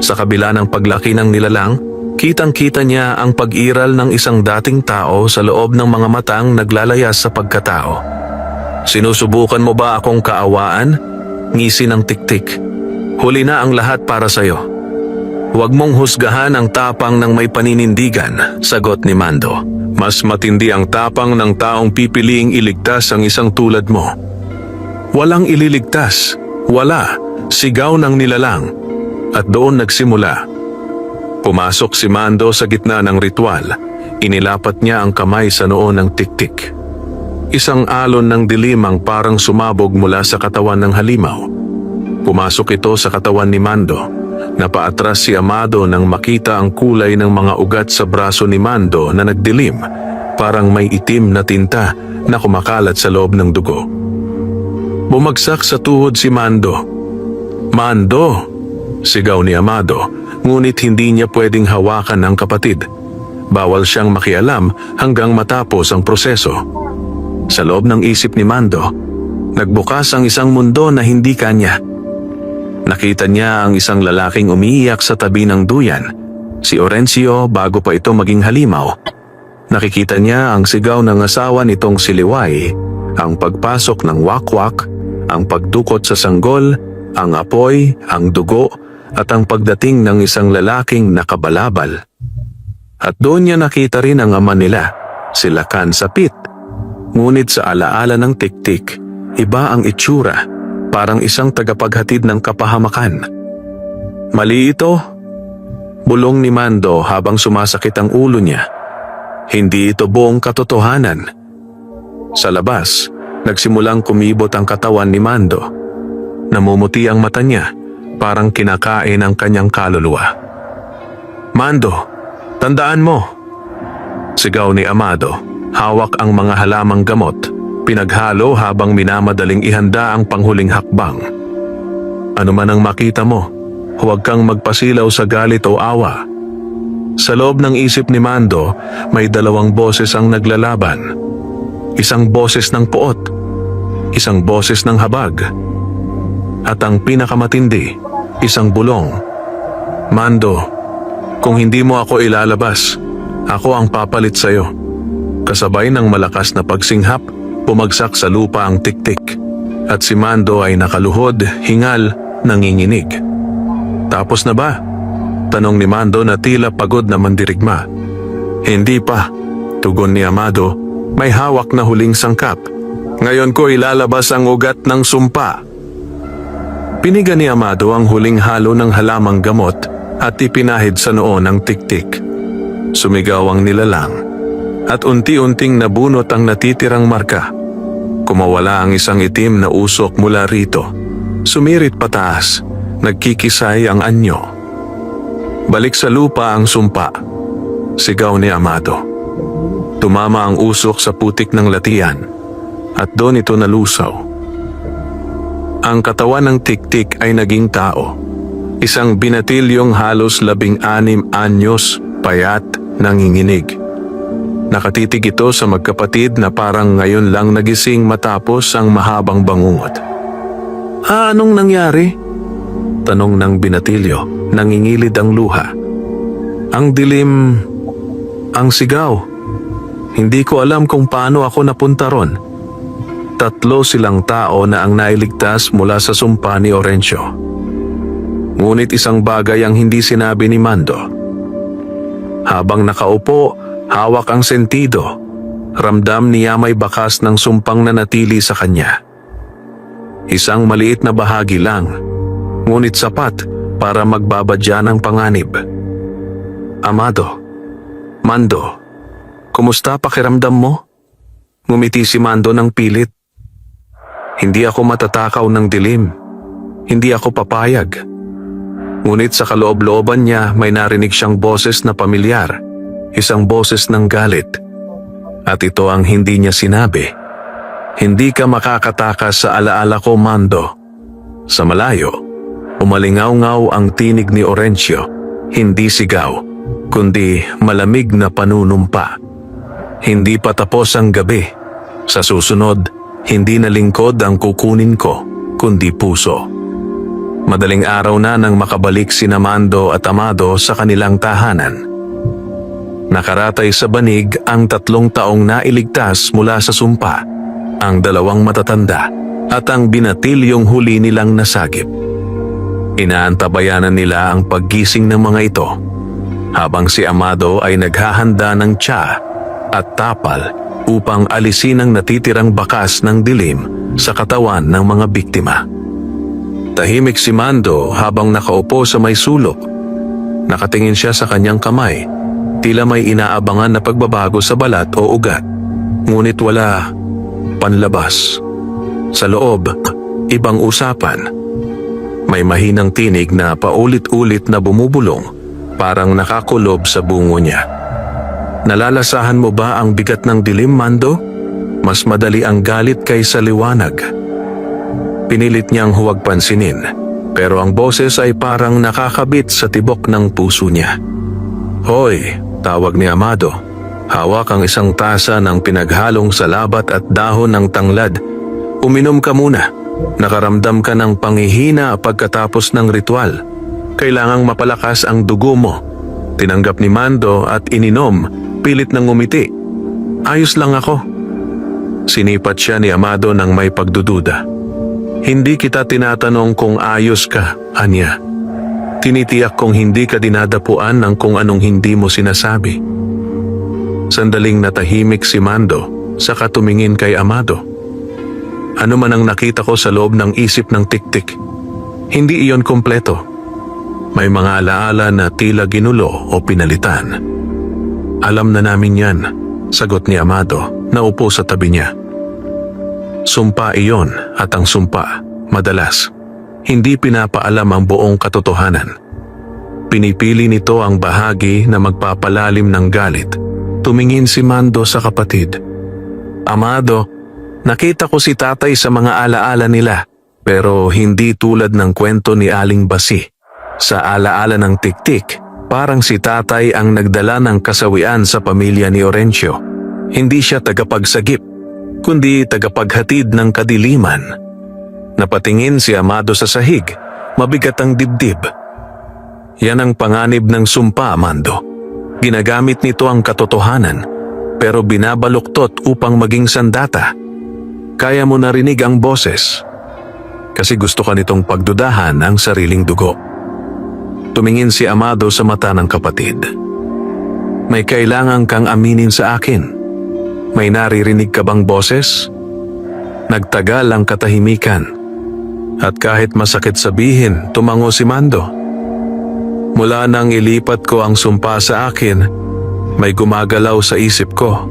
Sa kabila ng paglaki ng nilalang, kitang-kita niya ang pag-iral ng isang dating tao sa loob ng mga matang naglalayas sa pagkatao. Sinusubukan mo ba akong kaawaan? Ngisi ng tiktik. Huli na ang lahat para sa'yo. Huwag mong husgahan ang tapang ng may paninindigan, sagot ni Mando. Mas matindi ang tapang ng taong pipiliing iligtas ang isang tulad mo. Walang ililigtas. Wala. Sigaw ng nilalang. At doon nagsimula. Pumasok si Mando sa gitna ng ritual. Inilapat niya ang kamay sa noo ng tiktik. Isang alon ng dilim ang parang sumabog mula sa katawan ng halimaw. Pumasok ito sa katawan ni Mando. Napaatras si Amado nang makita ang kulay ng mga ugat sa braso ni Mando na nagdilim, parang may itim na tinta na kumakalat sa loob ng dugo. Bumagsak sa tuhod si Mando. Mando! Sigaw ni Amado, ngunit hindi niya pwedeng hawakan ang kapatid. Bawal siyang makialam hanggang matapos ang proseso. Sa loob ng isip ni Mando, nagbukas ang isang mundo na hindi kanya. Nakita niya ang isang lalaking umiiyak sa tabi ng duyan, si Orencio bago pa ito maging halimaw. Nakikita niya ang sigaw ng asawa nitong si Liway, ang pagpasok ng wakwak, ang pagdukot sa sanggol, ang apoy, ang dugo, at ang pagdating ng isang lalaking nakabalabal. At doon niya nakita rin ang ama nila, si Lakan sa pit. Ngunit sa alaala ng tiktik, iba ang itsura, parang isang tagapaghatid ng kapahamakan. Mali ito, bulong ni Mando habang sumasakit ang ulo niya. Hindi ito buong katotohanan. Sa labas, nagsimulang kumibot ang katawan ni Mando. Namumuti ang mata niya, parang kinakain ang kanyang kaluluwa. Mando, tandaan mo! Sigaw ni Amado, hawak ang mga halamang gamot. Pinaghalo habang minamadaling ihanda ang panghuling hakbang. Ano man ang makita mo, huwag kang magpasilaw sa galit o awa. Sa loob ng isip ni Mando, may dalawang boses ang naglalaban. Isang boses ng puot, isang boses ng habag, at ang pinakamatindi, isang bulong. Mando, kung hindi mo ako ilalabas, ako ang papalit sa'yo. Kasabay ng malakas na pagsinghap, bumagsak sa lupa ang tiktik, at si Mando ay nakaluhod, hingal, nanginginig. Tapos na ba? Tanong ni Mando na tila pagod na mandirigma. Hindi pa, tugon ni Amado, may hawak na huling sangkap. Ngayon ko ilalabas ang ugat ng sumpa. Piniga ni Amado ang huling halo ng halamang gamot at ipinahid sa noo ng tiktik. Sumigaw ang nilalang at unti-unting nabunot ang natitirang marka. Kumawala ang isang itim na usok mula rito. Sumirit pataas, nagkikisay ang anyo. Balik sa lupa ang sumpa, sigaw ni Amado. Tumama ang usok sa putik ng latian at doon ito nalusaw. Ang katawan ng tiktik ay naging tao. Isang binatilyong halos 16 anyos, payat, nanginginig. Nakatitig ito sa magkapatid na parang ngayon lang nagising matapos ang mahabang bangungot. Anong nangyari? Tanong ng binatilyo, nangingilid ang luha. Ang dilim, ang sigaw. Hindi ko alam kung paano ako napunta ron. 3 silang tao na ang nailigtas mula sa sumpa ni Orencio. Ngunit isang bagay ang hindi sinabi ni Mando. Habang nakaupo, hawak ang sentido. Ramdam niya may bakas ng sumpang nanatili sa kanya. Isang maliit na bahagi lang, ngunit sapat para magbabadya ng panganib. Amado, Mando, kumusta pakiramdam mo? Ngumiti si Mando ng pilit. Hindi ako matatakaw ng dilim. Hindi ako papayag. Ngunit sa kaloob-looban niya may narinig siyang boses na pamilyar. Isang boses ng galit. At ito ang hindi niya sinabi. Hindi ka makakatakas sa alaala ko, Mando. Sa malayo, umalingaw-ngaw ang tinig ni Orencio. Hindi sigaw, kundi malamig na panunumpa. Hindi pa tapos ang gabi. Sa susunod, hindi na lingkod ang kukunin ko, kundi puso. Madaling araw na nang makabalik sina Mando at Amado sa kanilang tahanan. Nakaratay sa banig ang 3 taong nailigtas mula sa sumpa, ang 2 matatanda at ang binatilyong huli nilang nasagip. Inaantabayanan nila ang paggising ng mga ito, habang si Amado ay naghahanda ng tsa at tapal upang alisin ang natitirang bakas ng dilim sa katawan ng mga biktima. Tahimik si Mando habang nakaupo sa may sulok. Nakatingin siya sa kanyang kamay, tila may inaabangan na pagbabago sa balat o ugat. Ngunit wala panlabas. Sa loob, ibang usapan. May mahinang tinig na paulit-ulit na bumubulong, parang nakakulob sa bungo niya. Nalalasahan mo ba ang bigat ng dilim, Mando? Mas madali ang galit kaysa liwanag. Pinilit niyang huwag pansinin, pero ang boses ay parang nakakabit sa tibok ng puso niya. Hoy, tawag ni Amado. Hawak ang isang tasa ng pinaghalong salabat at dahon ng tanglad. Uminom ka muna. Nakaramdam ka ng panghihina pagkatapos ng ritual. Kailangang mapalakas ang dugo mo. Tinanggap ni Mando at ininom, pilit ng ngumiti. Ayos lang ako. Sinipat siya ni Amado ng may pagdududa. Hindi kita tinatanong kung ayos ka, Anya. Tinitiyak kong hindi ka dinadapuan ng kung anong hindi mo sinasabi. Sandaling natahimik si Mando, saka tumingin kay Amado. Ano man ang nakita ko sa loob ng isip ng tiktik, hindi iyon kompleto. May mga alaala na tila ginulo o pinalitan. Alam na namin yan, sagot ni Amado na upo sa tabi niya. Sumpa iyon at ang sumpa, madalas, hindi pinapaalam ang buong katotohanan. Pinipili nito ang bahagi na magpapalalim ng galit. Tumingin si Mando sa kapatid. Amado, Nakita ko si tatay sa mga alaala nila, pero hindi tulad ng kwento ni Aling Basi. Sa alaala ng tiktik, parang si tatay ang nagdala ng kasawian sa pamilya ni Orencio. Hindi siya tagapagsagip, kundi tagapaghatid ng kadiliman. Napatingin si Amado sa sahig, mabigat ang dibdib. Yan ang panganib ng sumpa, Amando. Ginagamit nito ang katotohanan, pero binabaluktot upang maging sandata. Kaya mo narinig ang boses, kasi gusto ka nitong pagdudahan ang sariling dugo. Tumingin si Amado sa mata ng kapatid. May kailangan kang aminin sa akin. May naririnig ka bang boses? Nagtagal ang katahimikan. At kahit masakit sabihin, tumango si Mando. Mula nang ilipat ko ang sumpa sa akin, may gumagalaw sa isip ko.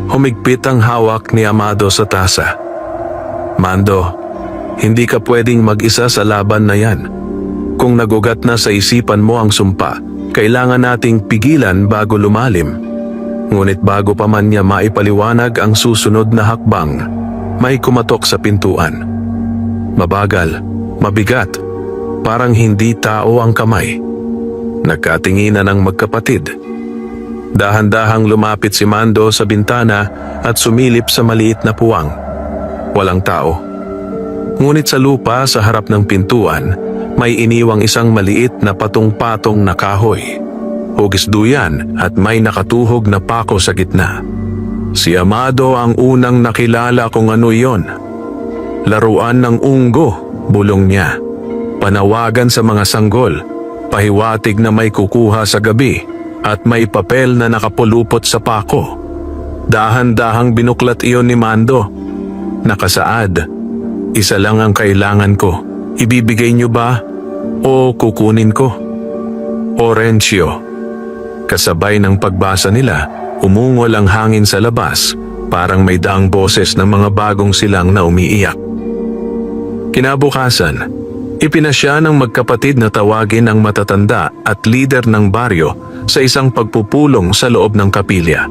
Humigpit ang hawak ni Amado sa tasa. Mando, hindi ka pwedeng mag-isa sa laban na yan. Kung nagugat na sa isipan mo ang sumpa, kailangan nating pigilan bago lumalim. Ngunit bago pa man niya maipaliwanag ang susunod na hakbang, may kumatok sa pintuan. Mabagal, mabigat, parang hindi tao ang kamay. Nagkatinginan ang magkapatid. Dahan-dahang lumapit si Mando sa bintana at sumilip sa maliit na puwang. Walang tao. Ngunit sa lupa sa harap ng pintuan, may iniwang isang maliit na patong-patong na kahoy. Hugis duyan at may nakatuhog na pako sa gitna. Si Amado ang unang nakilala kung ano iyon. Laruan ng unggo, bulong niya. Panawagan sa mga sanggol, pahiwatig na may kukuha sa gabi, at may papel na nakapulupot sa pako. Dahan-dahang binuklat iyon ni Mando. Nakasaad, isa lang ang kailangan ko. Ibibigay niyo ba o kukunin ko? Orencio. Kasabay ng pagbasa nila, umungol ang hangin sa labas, parang may daang boses ng mga bagong silang na umiiyak. Kinabukasan, ipinasya ng magkapatid na tawagin ang matatanda at lider ng baryo sa isang pagpupulong sa loob ng kapilya.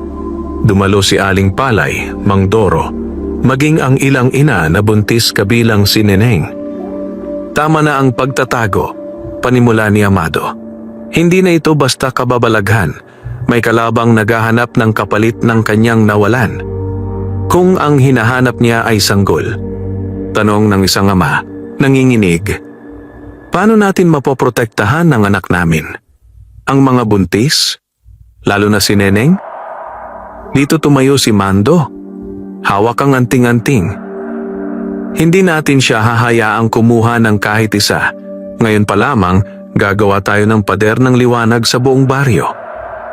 Dumalo si Aling Palay, Mang Doro, maging ang ilang ina na buntis kabilang si Neneng. Tama na ang pagtatago, panimula ni Amado. Hindi na ito basta kababalaghan, may kalabang naghahanap ng kapalit ng kanyang nawalan. Kung ang hinahanap niya ay sanggol. Tanong ng isang ama, nanginginig. Paano natin mapoprotektahan ang anak namin? Ang mga buntis? Lalo na si Neneng? Dito tumayo si Mando. Hawak ang anting-anting. Hindi natin siya hahayaang kumuha ng kahit isa. Ngayon pa lamang, gagawa tayo ng pader ng liwanag sa buong baryo.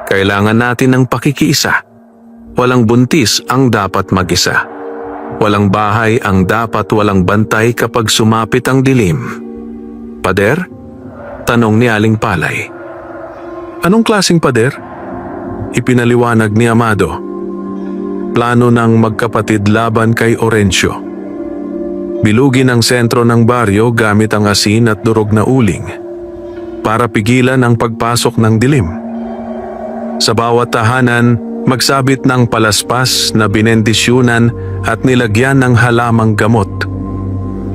Kailangan natin ng pakikiisa. Walang buntis ang dapat mag-isa. Walang bahay ang dapat walang bantay kapag sumapit ang dilim. Pader? Tanong ni Aling Palay. Anong klaseng pader? Ipinaliwanag ni Amado. Plano ng magkapatid laban kay Orencio. Bilugin ang sentro ng baryo gamit ang asin at durog na uling para pigilan ang pagpasok ng dilim. Sa bawat tahanan, magsabit ng palaspas na binendisyunan at nilagyan ng halamang gamot.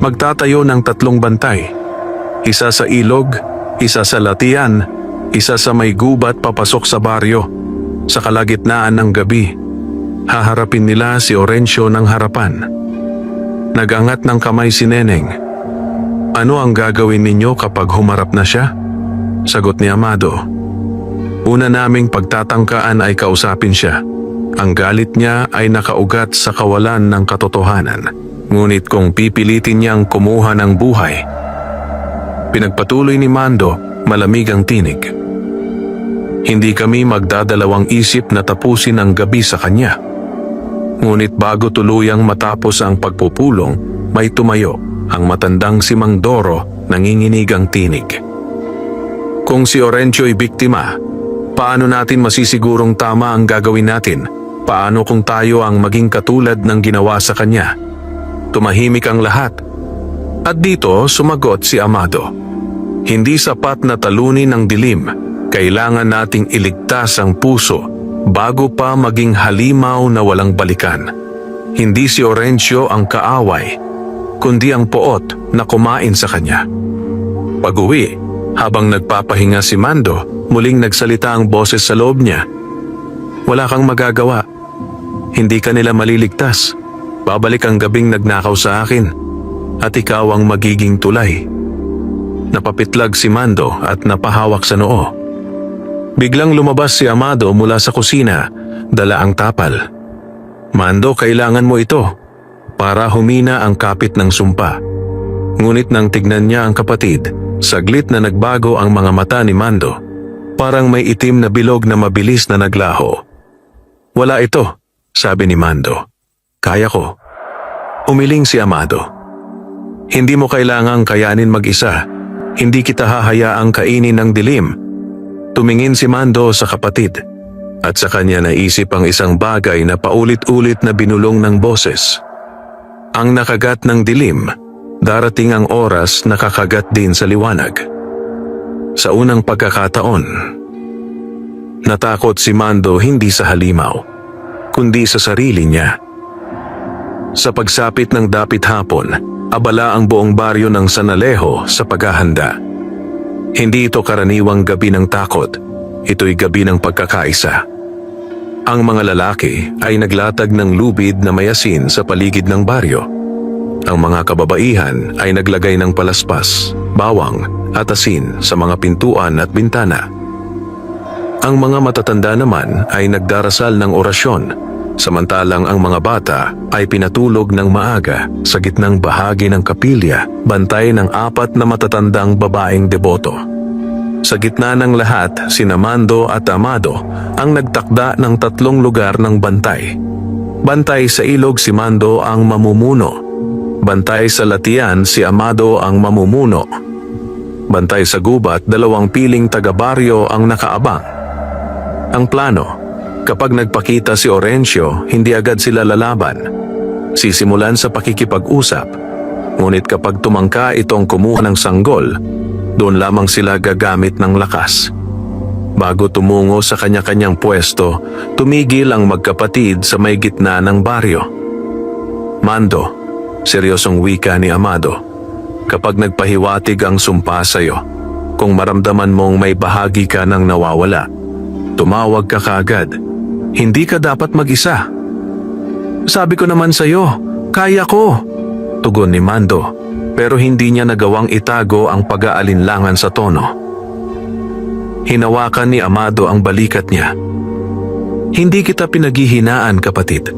Magtatayo ng 3 bantay. Isa sa ilog, isa sa latian, isa sa may gubat papasok sa baryo. Sa kalagitnaan ng gabi, haharapin nila si Orencio ng harapan. Nagangat ng kamay si Neneng. Ano ang gagawin ninyo kapag humarap na siya? Sagot ni Amado. Una naming pagtatangkaan ay kausapin siya. Ang galit niya ay nakaugat sa kawalan ng katotohanan. Ngunit kung pipilitin niyang kumuha ng buhay. Pinagpatuloy ni Mando, malamig ang tinig. Hindi kami magdadalawang isip na tapusin ang gabi sa kanya. Ngunit bago tuluyang matapos ang pagpupulong, may tumayo ang matandang si Mang Doro, nanginginig ang tinig. Kung si Orencio ay biktima, paano natin masisigurong tama ang gagawin natin? Paano kung tayo ang maging katulad ng ginawa sa kanya? Tumahimik ang lahat. At dito sumagot si Amado. Hindi sapat na talunin ang dilim. Kailangan nating iligtas ang puso bago pa maging halimaw na walang balikan. Hindi si Orencio ang kaaway, kundi ang poot na kumain sa kanya. Pag-uwi, habang nagpapahinga si Mando, muling nagsalita ang boses sa loob niya. Wala kang magagawa. Hindi ka nila maliligtas. Babalik ang gabing nagnakaw sa akin at ikaw ang magiging tulay. Napapitlag si Mando at napahawak sa noo. Biglang lumabas si Amado mula sa kusina, dala ang tapal. Mando, kailangan mo ito para humina ang kapit ng sumpa. Ngunit nang tignan niya ang kapatid, saglit na nagbago ang mga mata ni Mando. Parang may itim na bilog na mabilis na naglaho. Wala ito, sabi ni Mando. Kaya ko. Umiling si Amado. Hindi mo kailangang kayanin mag-isa. Hindi kita hahayaang kainin ng dilim. Tumingin si Mando sa kapatid. At sa kanya naisip ang isang bagay na paulit-ulit na binulong ng boses. Ang nakagat ng dilim, darating ang oras na kakagat din sa liwanag. Sa unang pagkakataon, natakot si Mando hindi sa halimaw, kundi sa sarili niya. Sa pagsapit ng dapit hapon, abala ang buong baryo ng San Alejo sa paghahanda. Hindi ito karaniwang gabi ng takot, ito'y gabi ng pagkakaisa. Ang mga lalaki ay naglatag ng lubid na may asin sa paligid ng baryo. Ang mga kababaihan ay naglagay ng palaspas, bawang at asin sa mga pintuan at bintana. Ang mga matatanda naman ay nagdarasal ng orasyon, samantalang ang mga bata ay pinatulog ng maaga sa gitnang bahagi ng kapilya, bantay ng 4 na matatandang babaeng deboto. Sa gitna ng lahat, sina Mando at Amado ang nagtakda ng 3 lugar ng bantay. Bantay sa ilog si Mando ang mamumuno. Bantay sa latian si Amado ang mamumuno. Bantay sa gubat, 2 piling taga-baryo ang nakaabang. Ang plano, kapag nagpakita si Orencio, hindi agad sila lalaban. Sisimulan sa pakikipag-usap. Ngunit kapag tumangka itong kumuha ng sanggol, doon lamang sila gagamit ng lakas. Bago tumungo sa kanya-kanyang pwesto, tumigil ang magkapatid sa may gitna ng baryo. Mando, seryosong wika ni Amado, kapag nagpahiwatig ang sumpa sa'yo, kung maramdaman mong may bahagi ka ng nawawala, tumawag ka kaagad. Hindi ka dapat mag-isa. Sabi ko naman sa'yo, kaya ko, tugon ni Mando, pero hindi niya nagawang itago ang pag-aalinlangan sa tono. Hinawakan ni Amado ang balikat niya. Hindi kita pinaghihinaan, kapatid,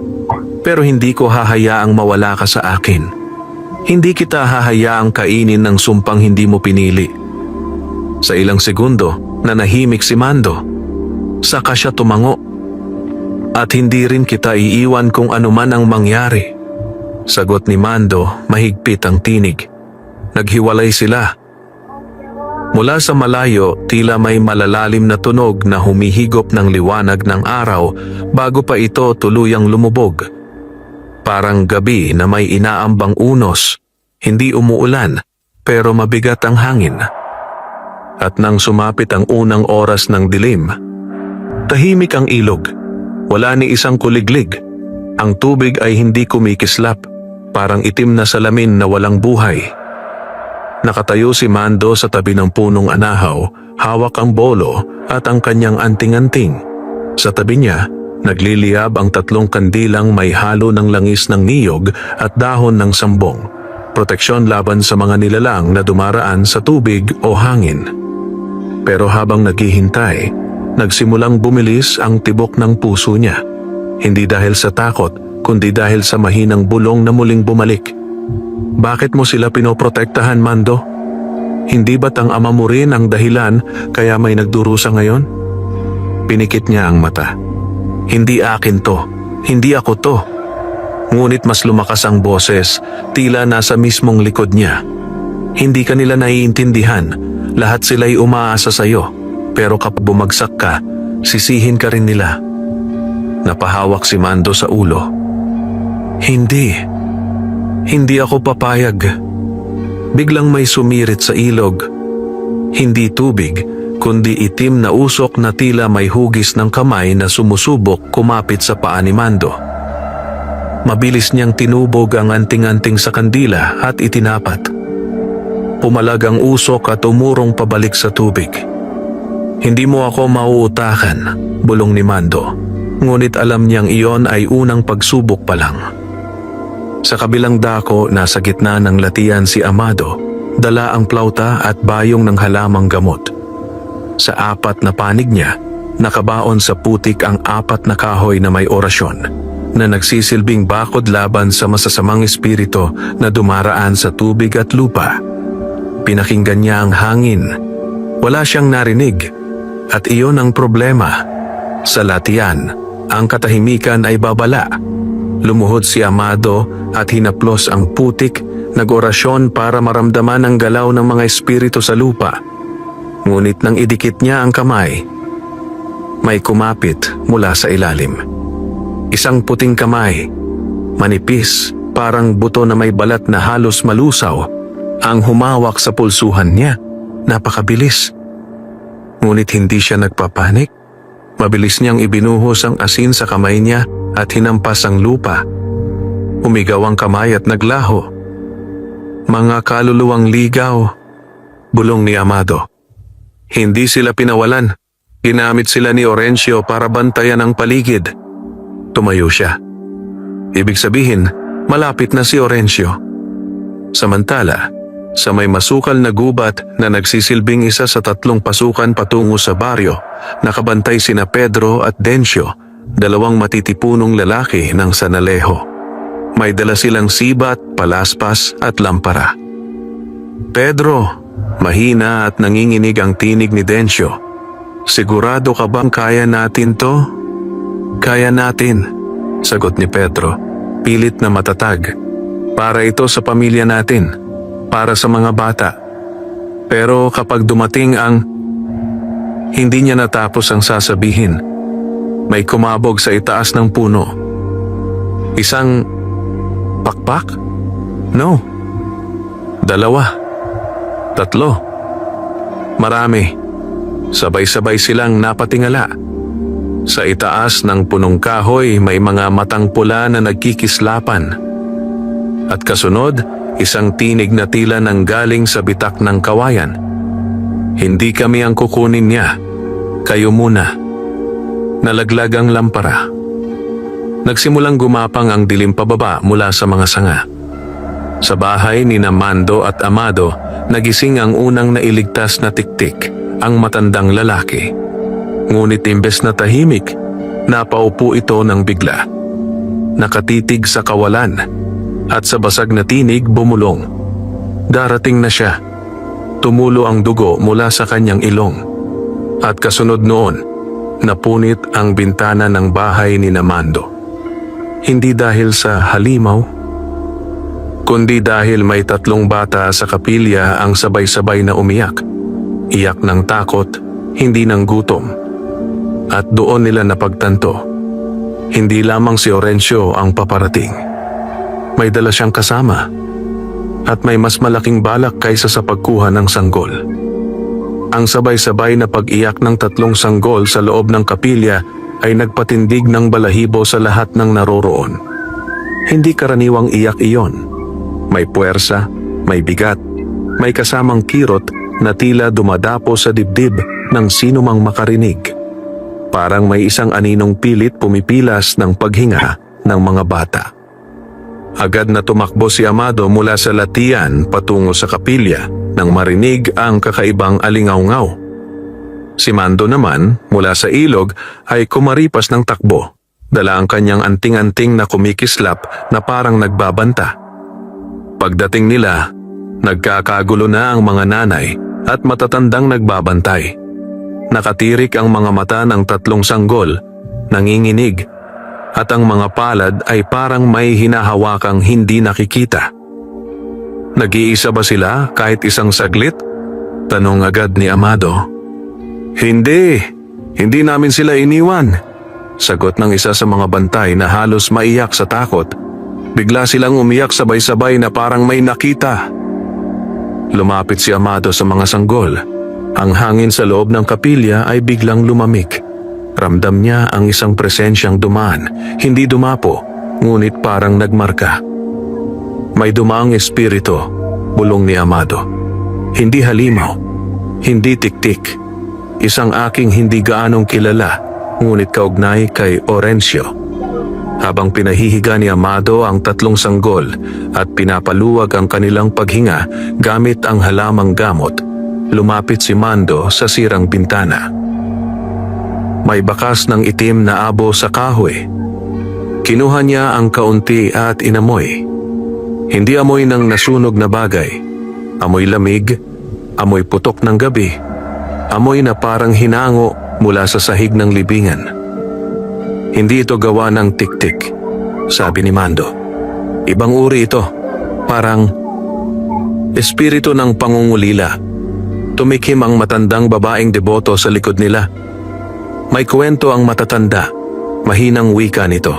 pero hindi ko hahayaang mawala ka sa akin. Hindi kita hahayaang kainin ng sumpang hindi mo pinili. Sa ilang segundo, nanahimik si Mando. Saka siya tumango. At hindi rin kita iiwan kung anuman ang mangyari. Sagot ni Mando, mahigpit ang tinig. Naghiwalay sila. Mula sa malayo, tila may malalalim na tunog na humihigop ng liwanag ng araw bago pa ito tuluyang lumubog. Parang gabi na may inaambang unos, hindi umuulan, pero mabigat ang hangin. At nang sumapit ang unang oras ng dilim, tahimik ang ilog. Wala ni isang kuliglig. Ang tubig ay hindi kumikislap, parang itim na salamin na walang buhay. Nakatayo si Mando sa tabi ng punong anahaw, hawak ang bolo at ang kanyang anting-anting. Sa tabi niya, nagliliyab ang 3 kandilang may halo ng langis ng niyog at dahon ng sambong, proteksyon laban sa mga nilalang na dumaraan sa tubig o hangin. Pero habang naghihintay, nagsimulang bumilis ang tibok ng puso niya. Hindi dahil sa takot, kundi dahil sa mahinang bulong na muling bumalik. Bakit mo sila pinoprotektahan, Mando? Hindi ba't ang ama mo rin ang dahilan kaya may nagdurusa ngayon? Pinikit niya ang mata. Hindi akin to. Hindi ako to. Ngunit mas lumakas ang boses, tila nasa mismong likod niya. Hindi ka nila naiintindihan. Lahat sila'y umaasa sa'yo. Pero kapag bumagsak ka, sisihin ka rin nila. Napahawak si Mando sa ulo. Hindi ako papayag. Biglang may sumirit sa ilog. Hindi tubig, kundi itim na usok na tila may hugis ng kamay na sumusubok kumapit sa paa ni Mando. Mabilis niyang tinubog ang anting-anting sa kandila at itinapat. Pumalag ang usok at umurong pabalik sa tubig. Hindi mo ako mauutakan, bulong ni Mando. Ngunit alam niyang iyon ay unang pagsubok pa lang. Sa kabilang dako, nasa gitna ng latian si Amado, dala ang plauta at bayong ng halamang gamot. Sa apat na panig niya, nakabaon sa putik ang apat na kahoy na may orasyon, na nagsisilbing bakod laban sa masasamang espiritu na dumaraan sa tubig at lupa. Pinakinggan niya ang hangin. Wala siyang narinig. At iyon ang problema. Sa latian, ang katahimikan ay babala. Lumuhod si Amado at hinaplos ang putik, nag-orasyon para maramdaman ang galaw ng mga espiritu sa lupa. Ngunit nang idikit niya ang kamay, may kumapit mula sa ilalim. Isang puting kamay, manipis, parang buto na may balat na halos malusaw, ang humawak sa pulsuhan niya. Napakabilis. Ngunit hindi siya nagpapanik. Mabilis niyang ibinuhos ang asin sa kamay niya at hinampas ang lupa. Umigaw ang kamay at naglaho. Mga kaluluwang ligaw, bulong ni Amado. Hindi sila pinawalan. Ginamit sila ni Orencio para bantayan ang paligid. Tumayo siya. Ibig sabihin, malapit na si Orencio. Samantala, sa may masukal na gubat na nagsisilbing isa sa 3 pasukan patungo sa baryo, nakabantay sina Pedro at Dencio, 2 matitipunong lalaki ng Sanalejo. May dala silang sibat, palaspas at lampara. Pedro, mahina at nanginginig ang tinig ni Dencio. Sigurado ka bang kaya natin to? Kaya natin, sagot ni Pedro, pilit na matatag. Para ito sa pamilya natin, para sa mga bata. Pero kapag dumating ang... Hindi niya natapos ang sasabihin. May kumabog sa itaas ng puno. Isang... pakpak? No. 2. 3. Marami. Sabay-sabay silang napatingala. Sa itaas ng punong kahoy may mga matang pula na nagkikislapan. At kasunod, isang tinig na tila nang galing sa bitak ng kawayan. Hindi kami ang kukunin niya. Kayo muna. Nalaglag ang lampara. Nagsimulang gumapang ang dilim pababa mula sa mga sanga. Sa bahay ni Mando at Amado, nagising ang unang nailigtas na tiktik, ang matandang lalaki. Ngunit imbes na tahimik, napaupo ito ng bigla. Nakatitig sa kawalan at sa basag na tinig bumulong. Darating na siya. Tumulo ang dugo mula sa kanyang ilong. At kasunod noon, napunit ang bintana ng bahay ni Mando. Hindi dahil sa halimaw, kundi dahil may 3 bata sa kapilya ang sabay-sabay na umiyak. Iyak ng takot, hindi ng gutom. At doon nila napagtanto, hindi lamang si Orencio ang paparating. May dala siyang kasama at may mas malaking balak kaysa sa pagkuha ng sanggol. Ang sabay-sabay na pag-iyak ng 3 sanggol sa loob ng kapilya ay nagpatindig ng balahibo sa lahat ng naroroon. Hindi karaniwang iyak iyon. May puwersa, may bigat, may kasamang kirot na tila dumadapo sa dibdib ng sinumang makarinig. Parang may isang aninong pilit pumipilas ng paghinga ng mga bata. Agad na tumakbo si Amado mula sa latian patungo sa kapilya nang marinig ang kakaibang alingaw-ngaw. Si Mando naman, mula sa ilog, ay kumaripas ng takbo. Dala ang kanyang anting-anting na kumikislap na parang nagbabanta. Pagdating nila, nagkakagulo na ang mga nanay at matatandang nagbabantay. Nakatirik ang mga mata ng 3 sanggol, nanginginig, at ang mga palad ay parang may hinahawakang hindi nakikita. Nag-iisa ba sila kahit isang saglit? Tanong agad ni Amado. Hindi namin sila iniwan. Sagot ng isa sa mga bantay na halos maiyak sa takot. Bigla silang umiyak sabay-sabay na parang may nakita. Lumapit si Amado sa mga sanggol. Ang hangin sa loob ng kapilya ay biglang lumamig. Ramdam niya ang isang presensyang dumaan, hindi dumapo, ngunit parang nagmarka. May dumaang espiritu, bulong ni Amado. Hindi halimaw, hindi tiktik. Isang aking hindi gaanong kilala, ngunit kaugnay kay Orencio. Habang pinahihiga ni Amado ang 3 sanggol at pinapaluwag ang kanilang paghinga gamit ang halamang gamot, lumapit si Mando sa sirang bintana. May bakas ng itim na abo sa kahoy. Kinuha niya ang kaunti at inamoy. Hindi amoy ng nasunog na bagay. Amoy lamig, amoy putok ng gabi, amoy na parang hinango mula sa sahig ng libingan. Hindi ito gawa ng tiktik, sabi ni Mando. Ibang uri ito, parang espiritu ng pangungulila. Tumikim ang matandang babaeng deboto sa likod nila. May kwento ang matatanda, mahinang wika nito.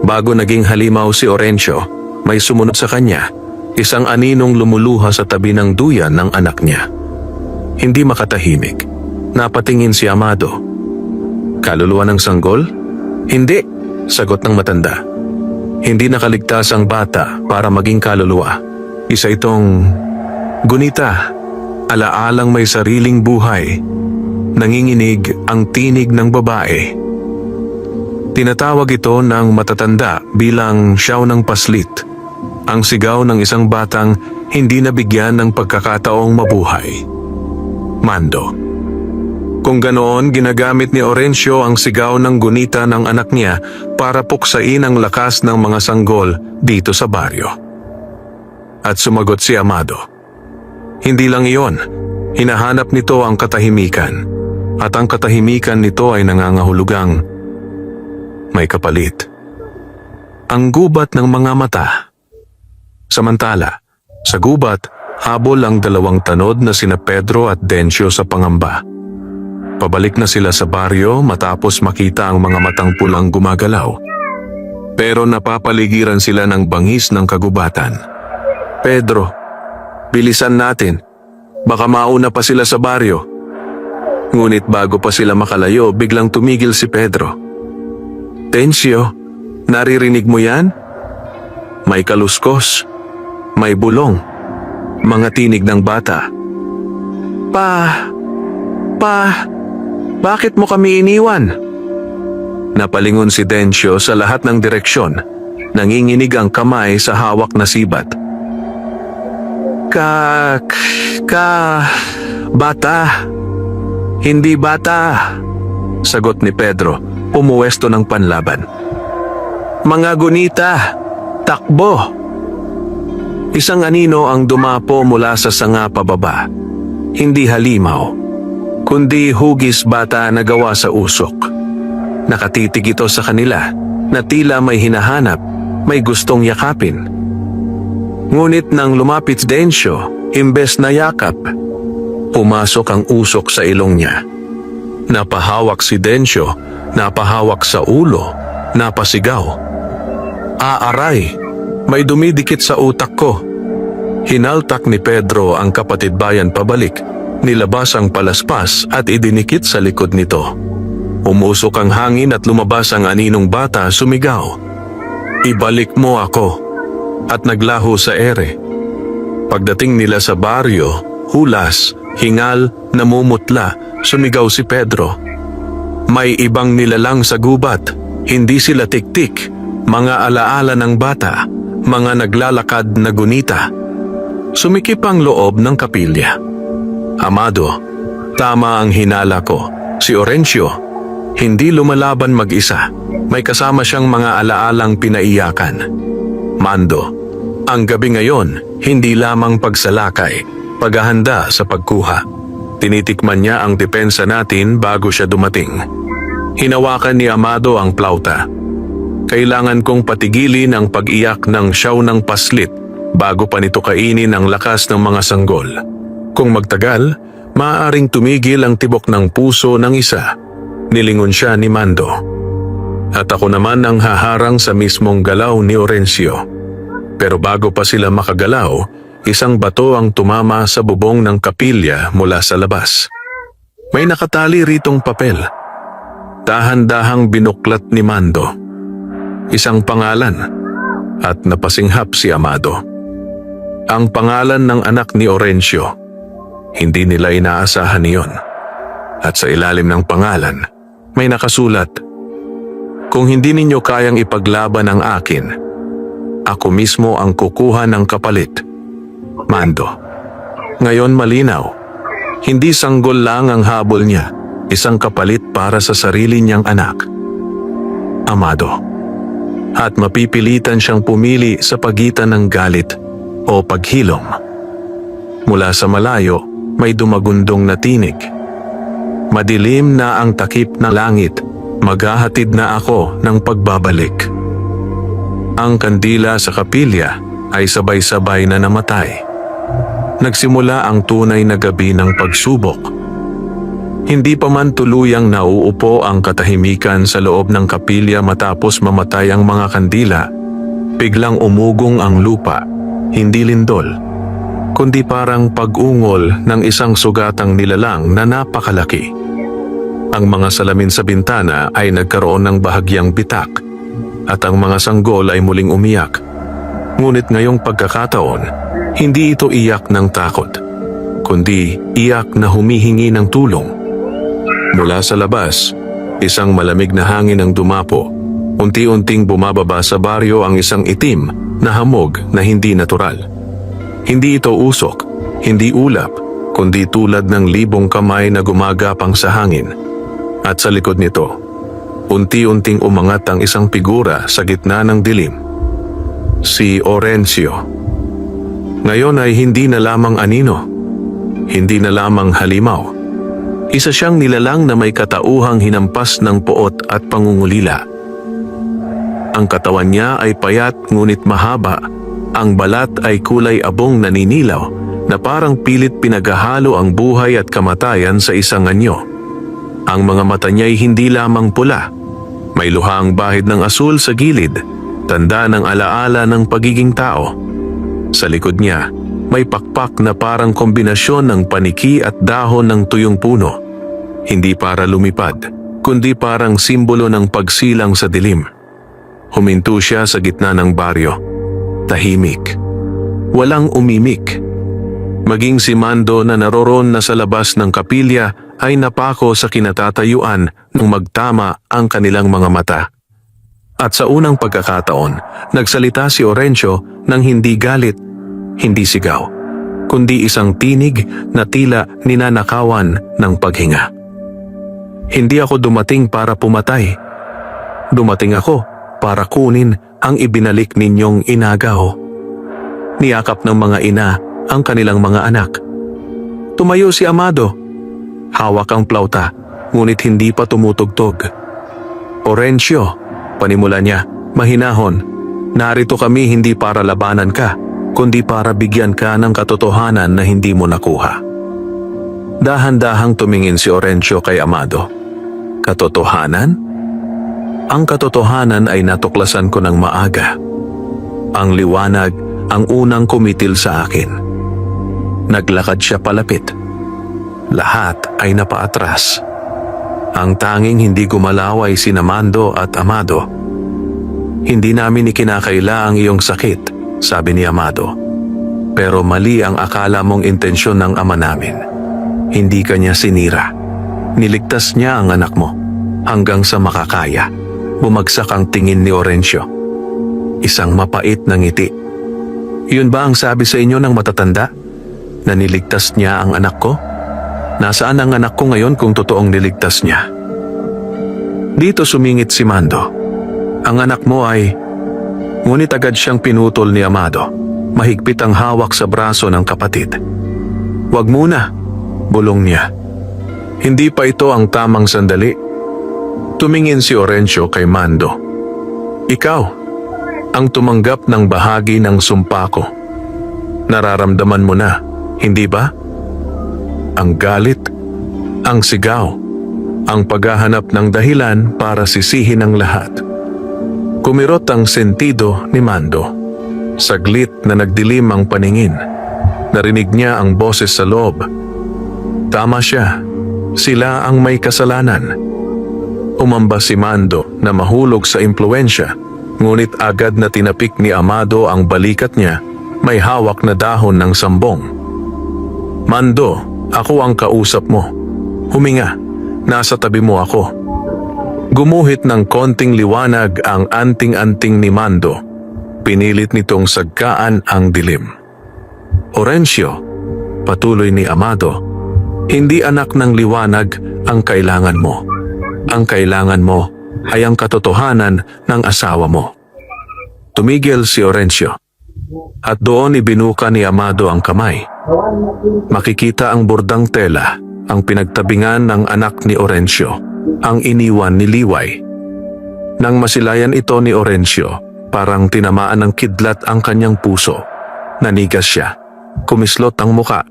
Bago naging halimaw si Orencio, may sumunod sa kanya, isang aninong lumuluha sa tabi ng duyan ng anak niya. Hindi makatahimik, napatingin si Amado. Kaluluwa ng sanggol? Hindi, sagot ng matanda. Hindi nakaligtas ang bata para maging kaluluwa. Isa itong gunita, alaalang may sariling buhay. Nanginginig ang tinig ng babae. Tinatawag ito ng matatanda bilang siyaw ng paslit, ang sigaw ng isang batang hindi nabigyan ng pagkakataong mabuhay. Mando. Kung ganoon, ginagamit ni Orencio ang sigaw ng gunita ng anak niya para puksain ang lakas ng mga sanggol dito sa baryo. At sumagot si Amado. Hindi lang iyon, hinahanap nito ang katahimikan. At ang katahimikan nito ay nangangahulugang may kapalit. Ang gubat ng mga mata. Samantala, sa gubat, habol ang 2 tanod na sina Pedro at Dencio sa pangamba. Pabalik na sila sa baryo matapos makita ang mga matang pulang gumagalaw. Pero napapaligiran sila ng bangis ng kagubatan. Pedro, bilisan natin. Baka mauna pa sila sa baryo. Ngunit bago pa sila makalayo, biglang tumigil si Pedro. Dencio, naririnig mo yan? May kaluskos, may bulong, mga tinig ng bata. Bakit mo kami iniwan? Napalingon si Dencio sa lahat ng direksyon, nanginginig ang kamay sa hawak na sibat. Bata. Hindi bata, sagot ni Pedro, pumuwesto ng panlaban. Mga gunita, takbo. Isang anino ang dumapo mula sa sanga pababa. Hindi halimaw, kundi hugis bata na gawa sa usok. Nakatitig ito sa kanila na tila may hinahanap, may gustong yakapin. Ngunit nang lumapit Dencio, imbes na yakap, pumasok ang usok sa ilong niya. Napahawak si Dencio, napahawak sa ulo, napasigaw. Aaray, may dumidikit sa utak ko. Hinaltak ni Pedro ang kapatid bayan pabalik, nilabas ang palaspas at idinikit sa likod nito. Umusok ang hangin at lumabas ang aninong bata, sumigaw. Ibalik mo ako, at naglaho sa ere. Pagdating nila sa baryo, hulas, hingal, namumutla, sumigaw si Pedro. May ibang nilalang sa gubat, hindi sila tiktik, mga alaala ng bata, mga naglalakad na gunita. Sumikip ang loob ng kapilya. Amado, tama ang hinala ko. Si Orencio, hindi lumalaban mag-isa. May kasama siyang mga alaalang pinaiyakan. Mando, ang gabi ngayon, hindi lamang pagsalakay, paghahanda sa pagkuha. Tinitikman niya ang depensa natin bago siya dumating. Hinawakan ni Amado ang plauta. Kailangan kong patigilin ang pag-iyak ng siyaw ng paslit bago pa nito kainin ang lakas ng mga sanggol. Kung magtagal, maaaring tumigil ang tibok ng puso ng isa. Nilingon siya ni Mando. At ako naman ang haharang sa mismong galaw ni Orencio. Pero bago pa sila makagalaw, isang bato ang tumama sa bubong ng kapilya mula sa labas. May nakatali ritong papel. Dahan-dahang binuklat ni Mando. isang pangalan, at napasinghap si Amado. Ang pangalan ng anak ni Orencio. Hindi nila inaasahan iyon. At sa ilalim ng pangalan, may nakasulat, "Kung hindi ninyo kayang ipaglaban ang akin, ako mismo ang kukuha ng kapalit. Mando." Ngayon malinaw, hindi sanggol lang ang habol niya, isang kapalit para sa sarili niyang anak, Amado. At mapipilitan siyang pumili sa pagitan ng galit o paghilom. Mula sa malayo, may dumagundong na tinig. Madilim na ang takip ng langit, maghahatid na ako ng pagbabalik. Ang kandila sa kapilya ay sabay-sabay na namatay. Nagsimula ang tunay na gabi ng pagsubok. Hindi pa man tuluyang nauupo ang katahimikan sa loob ng kapilya matapos mamatay ang mga kandila, biglang umugong ang lupa, hindi lindol, kundi parang pag-ungol ng isang sugatang nilalang na napakalaki. Ang mga salamin sa bintana ay nagkaroon ng bahagyang bitak at ang mga sanggol ay muling umiyak. Ngunit ngayong pagkakataon, hindi ito iyak ng takot, kundi iyak na humihingi ng tulong. Mula sa labas, isang malamig na hangin ang dumapo. Unti-unting bumababa sa baryo ang isang itim na hamog na hindi natural. Hindi ito usok, hindi ulap, kundi tulad ng libong kamay na gumagapang sa hangin. At sa likod nito, unti-unting umangat ang isang figura sa gitna ng dilim. Si Orencio. Ngayon ay hindi na lamang anino, hindi na lamang halimaw. Isa siyang nilalang na may katauhang hinampas ng poot at pangungulila. Ang katawan niya ay payat ngunit mahaba, ang balat ay kulay abong naninilaw na parang pilit pinaghahalo ang buhay at kamatayan sa isang anyo. Ang mga mata niya ay hindi lamang pula, may luhang bahid ng asul sa gilid, tanda ng alaala ng pagiging tao. Sa likod niya, may pakpak na parang kombinasyon ng paniki at dahon ng tuyong puno. Hindi para lumipad, kundi parang simbolo ng pagsilang sa dilim. Huminto siya sa gitna ng baryo. Tahimik. Walang umimik. Maging si Mando na naroon na sa labas ng kapilya ay napako sa kinatatayuan nang magtama ang kanilang mga mata. At sa unang pagkakataon, nagsalita si Orencio ng hindi galit, hindi sigaw, kundi isang tinig na tila ninanakawan ng paghinga. Hindi ako dumating para pumatay. Dumating ako para kunin ang ibinalik ninyong inagaw. Niyakap ng mga ina ang kanilang mga anak. Tumayo si Amado. Hawak ang plauta, ngunit hindi pa tumutugtog. Orencio, panimula niya, mahinahon. Narito kami hindi para labanan ka, kundi para bigyan ka ng katotohanan na hindi mo nakuha. Dahan-dahang tumingin si Orencio kay Amado. Katotohanan? Ang katotohanan ay natuklasan ko ng maaga. Ang liwanag ang unang kumitil sa akin. Naglakad siya palapit. Lahat ay napaatras. Ang tanging hindi gumalaw ay sina Mando at Amado. Hindi namin ikinakaila ang iyong sakit, sabi ni Amado. Pero mali ang akala mong intensyon ng ama namin. Hindi kanya sinira. Niligtas niya ang anak mo hanggang sa makakaya. Bumagsak ang tingin ni Orencio. Isang mapait na ngiti. Yun ba ang sabi sa inyo ng matatanda? Na niligtas niya ang anak ko? Nasaan ang anak ko ngayon kung totoong niligtas niya? Dito sumingit si Mando. Ang anak mo ay... Ngunit agad siyang pinutol ni Amado. Mahigpit ang hawak sa braso ng kapatid. Wag muna, bulong niya. Hindi pa ito ang tamang sandali. Tumingin si Orencio kay Mando. Ikaw, ang tumanggap ng bahagi ng sumpa ko. Nararamdaman mo na, hindi ba? Ang galit, ang sigaw, ang paghahanap ng dahilan para sisihin ang lahat. Kumirot ang sentido ni Mando. Saglit na nagdilim ang paningin. Narinig niya ang boses sa loob. Tama siya, sila ang may kasalanan. Umamba si Mando na mahulog sa impluensya, Ngunit agad na tinapik ni Amado ang balikat niya, may hawak na dahon ng sambong. "Mando, ako ang kausap mo. Huminga, nasa tabi mo ako." Gumuhit ng konting liwanag ang anting-anting ni Mando. Pinilit nitong sagkaan ang dilim. "Orencio," patuloy ni Amado, "hindi anak ng liwanag ang kailangan mo. Ang kailangan mo ay ang katotohanan ng asawa mo." Tumigil si Orencio at doon ibinuka ni Amado ang kamay. Makikita ang bordang tela, ang pinagtabingan ng anak ni Orencio, ang iniwan ni Liway. Nang masilayan ito ni Orencio, parang tinamaan ng kidlat ang kanyang puso. Nanigas siya, kumislot ang muka.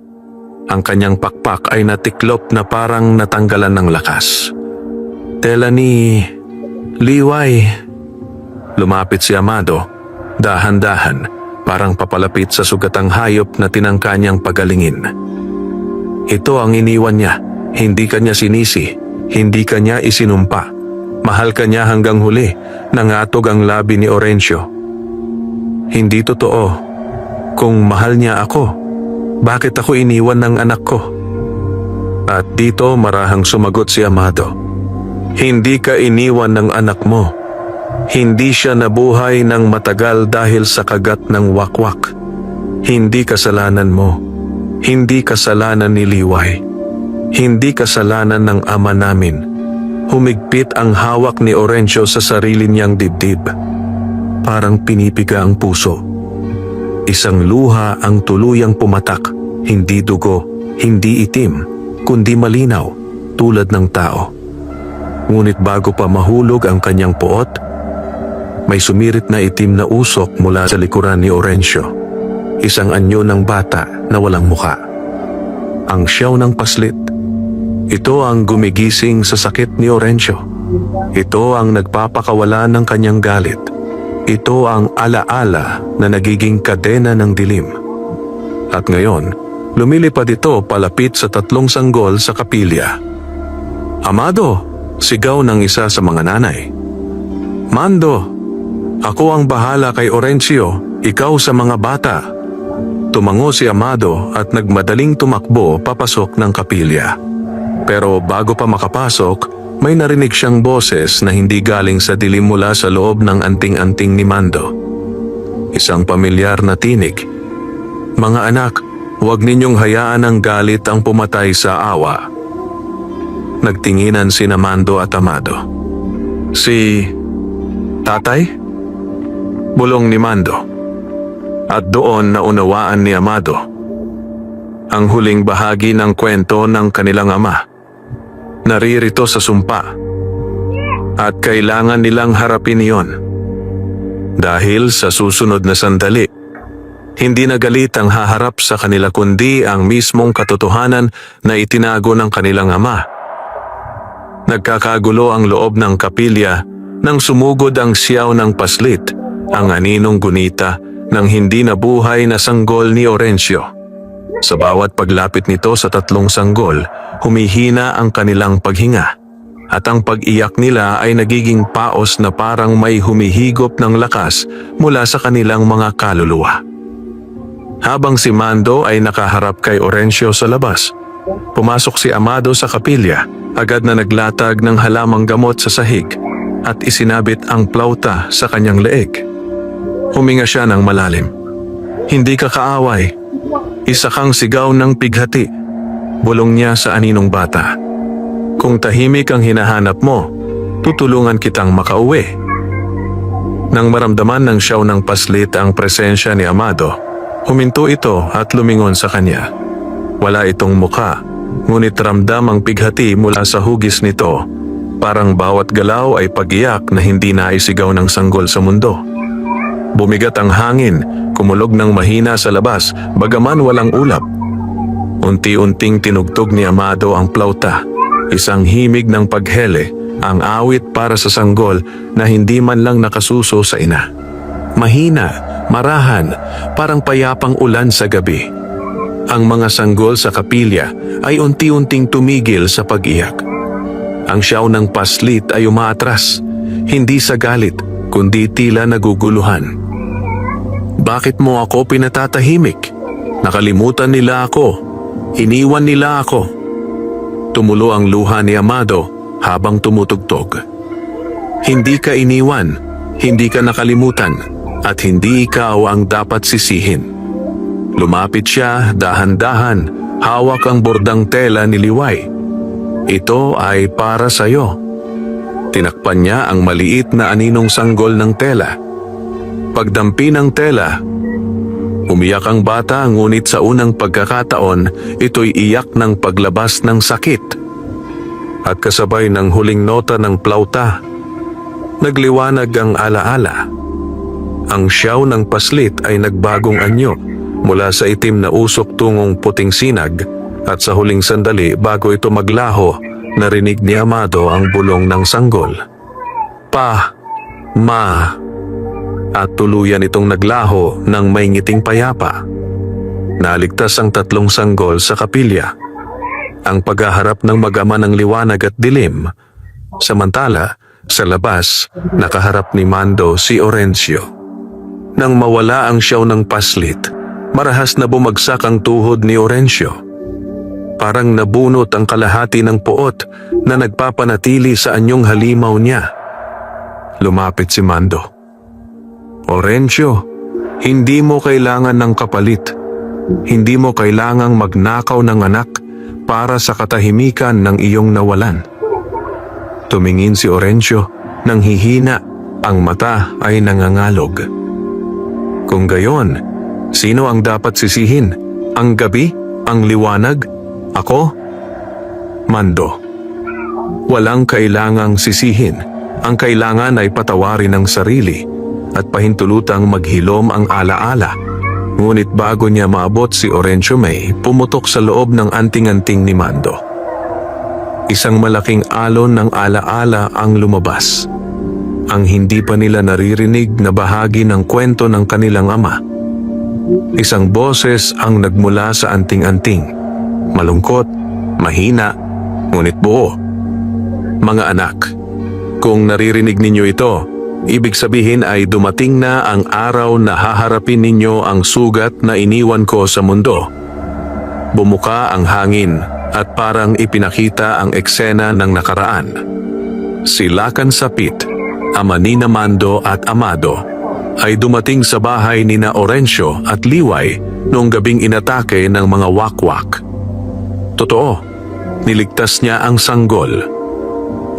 Ang kanyang pakpak ay natiklop na parang natanggalan ng lakas. "Tela ni Liway." Lumapit si Amado, dahan-dahan, parang papalapit sa sugatang hayop na tinangka niyang pagalingin. "Ito ang iniwan niya, hindi kanya sinisi, hindi kanya isinumpa. Mahal ka niya hanggang huli," nangatog ang labi ni Orencio. "Hindi totoo. Kung mahal niya ako, bakit ako iniwan ng anak ko?" At dito marahang sumagot si Amado. "Hindi ka iniwan ng anak mo. Hindi siya nabuhay ng matagal dahil sa kagat ng wakwak. Hindi kasalanan mo. Hindi kasalanan ni Liway. Hindi kasalanan ng ama namin." Humigpit ang hawak ni Orencio sa sarili niyang dibdib. Parang pinipiga ang puso. Isang luha ang tuluyang pumatak, hindi dugo, hindi itim, kundi malinaw, tulad ng tao. Ngunit bago pa mahulog ang kanyang puot, may sumirit na itim na usok mula sa likuran ni Orencio. Isang anyo ng bata na walang muka. Ang siyaw ng paslit. Ito ang gumigising sa sakit ni Orencio. Ito ang nagpapakawala ng kanyang galit. Ito ang alaala na nagiging kadena ng dilim. At ngayon, lumilipad ito palapit sa 3 sanggol sa kapilya. "Amado!" sigaw ng isa sa mga nanay. "Mando, ako ang bahala kay Orencio, ikaw sa mga bata." Tumango si Amado at nagmadaling tumakbo papasok ng kapilya. Pero bago pa makapasok, may narinig siyang boses na hindi galing sa dilim mula sa loob ng anting-anting ni Mando. Isang pamilyar na tinig. "Mga anak, huwag ninyong hayaan ang galit ang pumatay sa awa." Nagtinginan sina Mando at Amado. "Si tatay?" bulong ni Mando. At doon naunawaan ni Amado ang huling bahagi ng kwento ng kanilang ama. Naririto sa sumpa at kailangan nilang harapin iyon. Dahil sa susunod na sandali, hindi na galit ang haharap sa kanila kundi ang mismong katotohanan na itinago ng kanilang ama. Nagkakagulo ang loob ng kapilya nang sumugod ang siyaw ng paslit, ang aninong gunita ng hindi nabuhay na sanggol ni Orencio. Sa bawat paglapit nito sa 3 sanggol, humihina ang kanilang paghinga. At ang pag-iyak nila ay nagiging paos na parang may humihigop ng lakas mula sa kanilang mga kaluluwa. Habang si Mando ay nakaharap kay Orencio sa labas, pumasok si Amado sa kapilya, agad na naglatag ng halamang gamot sa sahig at isinabit ang plauta sa kanyang leeg. Huminga siya ng malalim. "Hindi ka kaaway. Isa kang sigaw ng pighati," bulong niya sa aninong bata. "Kung tahimik ang hinahanap mo, tutulungan kitang makauwi." Nang maramdaman ng siyaw ng paslit ang presensya ni Amado, huminto ito at lumingon sa kanya. Wala itong mukha, ngunit ramdam ang pighati mula sa hugis nito. Parang bawat galaw ay pag-iyak na hindi naisigaw ng sanggol sa mundo. Bumigat ang hangin, kumulog ng mahina sa labas, bagaman walang ulap. Unti-unting tinugtog ni Amado ang plauta, isang himig ng paghele, ang awit para sa sanggol na hindi man lang nakasuso sa ina. Mahina, marahan, parang payapang ulan sa gabi. Ang mga sanggol sa kapilya ay unti-unting tumigil sa pag-iyak. Ang siyaw ng paslit ay umaatras, hindi sa galit, kundi tila naguguluhan. Bakit mo ako pinatatahimik? Nakalimutan nila ako. Iniwan nila ako. Tumulo ang luha ni Amado habang tumutugtog. Hindi ka iniwan, hindi ka nakalimutan, at hindi ikaw ang dapat sisihin. Lumapit siya dahan-dahan, hawak ang bordang tela ni Liway. Ito ay para sa'yo. Tinakpan niya ang maliit na aninong sanggol ng tela. Pagdampi ng tela, umiyak ang bata, ngunit sa unang pagkakataon, ito'y iyak ng paglabas ng sakit. At kasabay ng huling nota ng plauta, nagliwanag ang alaala. Ang siyaw ng paslit ay nagbagong anyo mula sa itim na usok tungong puting sinag, at sa huling sandali bago ito maglaho, narinig ni Amado ang bulong ng sanggol. Pa, ma, at tuluyan itong naglaho ng may ngiting payapa. Naligtas ang 3 sanggol sa kapilya. Ang paghaharap ng mag-ama ng liwanag at dilim. Samantala, sa labas, nakaharap ni Mando si Orencio. Nang mawala ang siyaw ng paslit, marahas na bumagsak ang tuhod ni Orencio. Parang nabunot ang kalahati ng puot na nagpapanatili sa anyong halimaw niya. Lumapit si Mando. Orencio, hindi mo kailangan ng kapalit. Hindi mo kailangang magnakaw ng anak para sa katahimikan ng iyong nawalan. Tumingin si Orencio nang hihina, ang mata ay nangangalog. Kung gayon, sino ang dapat sisihin? Ang gabi? Ang liwanag? Ako? Mando. Walang kailangang sisihin. Ang kailangan ay patawarin ang sarili at pahintulutang maghilom ang alaala. Ngunit bago niya maabot si Orencio May, pumutok sa loob ng anting-anting ni Mando. Isang malaking alon ng alaala ang lumabas. Ang hindi pa nila naririnig na bahagi ng kwento ng kanilang ama. Isang boses ang nagmula sa anting-anting. Malungkot, mahina, ngunit buo. Mga anak, kung naririnig ninyo ito, ibig sabihin ay dumating na ang araw na haharapin ninyo ang sugat na iniwan ko sa mundo. Bumuka ang hangin at parang ipinakita ang eksena ng nakaraan. Si Lakan Sapit, ama ni Mando at Amado, ay dumating sa bahay ni na Orencio at Liway noong gabing inatake ng mga wakwak. Totoo, niligtas niya ang sanggol.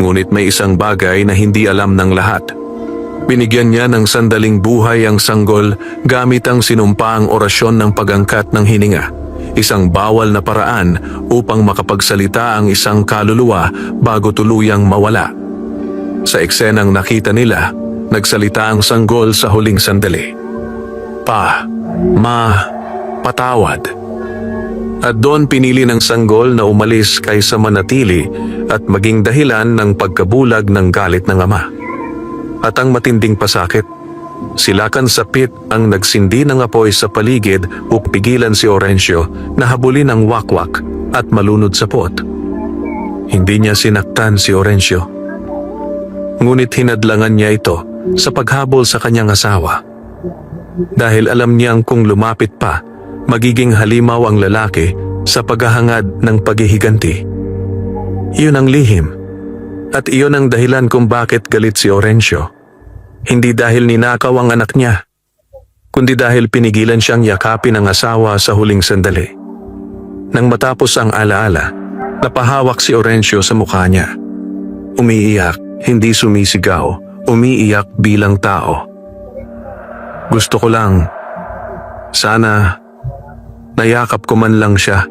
Ngunit may isang bagay na hindi alam ng lahat. Binigyan niya ng sandaling buhay ang sanggol gamit ang sinumpaang orasyon ng pag-angkat ng hininga. Isang bawal na paraan upang makapagsalita ang isang kaluluwa bago tuluyang mawala. Sa eksenang nakita nila, nagsalita ang sanggol sa huling sandali. Pa, ma, patawad. At doon pinili ng sanggol na umalis kaysa manatili at maging dahilan ng pagkabulag ng galit ng ama. At ang matinding pasakit, si Lakan Sapit ang nagsindi ng apoy sa paligid upang pigilan si Orencio na habulin ang wakwak at malunod sa pot. Hindi niya sinaktan si Orencio. Ngunit hinadlangan niya ito sa paghabol sa kanyang asawa. Dahil alam niyang kung lumapit pa, magiging halimaw ang lalaki sa paghahangad ng paghihiganti. Iyon ang lihim. At iyon ang dahilan kung bakit galit si Orencio. Hindi dahil ninakaw ang anak niya, kundi dahil pinigilan siyang yakapin ang asawa sa huling sandali. Nang matapos ang alaala, napahawak si Orencio sa mukha niya. Umiiyak, hindi sumisigaw, umiiyak bilang tao. Gusto ko lang, sana nayakap ko man lang siya.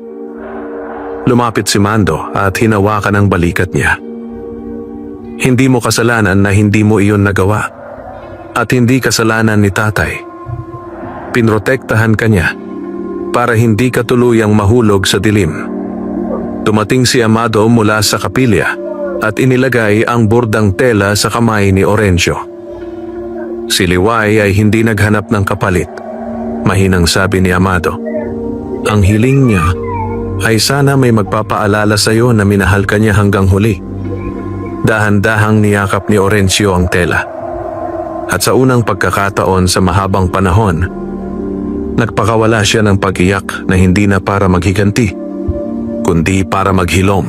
Lumapit si Mando at hinawakan ang balikat niya. Hindi mo kasalanan na hindi mo iyon nagawa. At hindi kasalanan ni tatay. Pinrotektahan ka niya para hindi ka tuluyang mahulog sa dilim. Dumating si Amado mula sa kapilya at inilagay ang bordang tela sa kamay ni Orencio. Si Liway ay hindi naghanap ng kapalit. Mahinang sabi ni Amado, ang hiling niya ay sana may magpapaalala sa iyo na minahal ka niya hanggang huli. Dahan-dahang niyakap ni Orencio ang tela. At sa unang pagkakataon sa mahabang panahon, nagpakawala siya ng pag-iyak na hindi na para maghiganti, kundi para maghilom.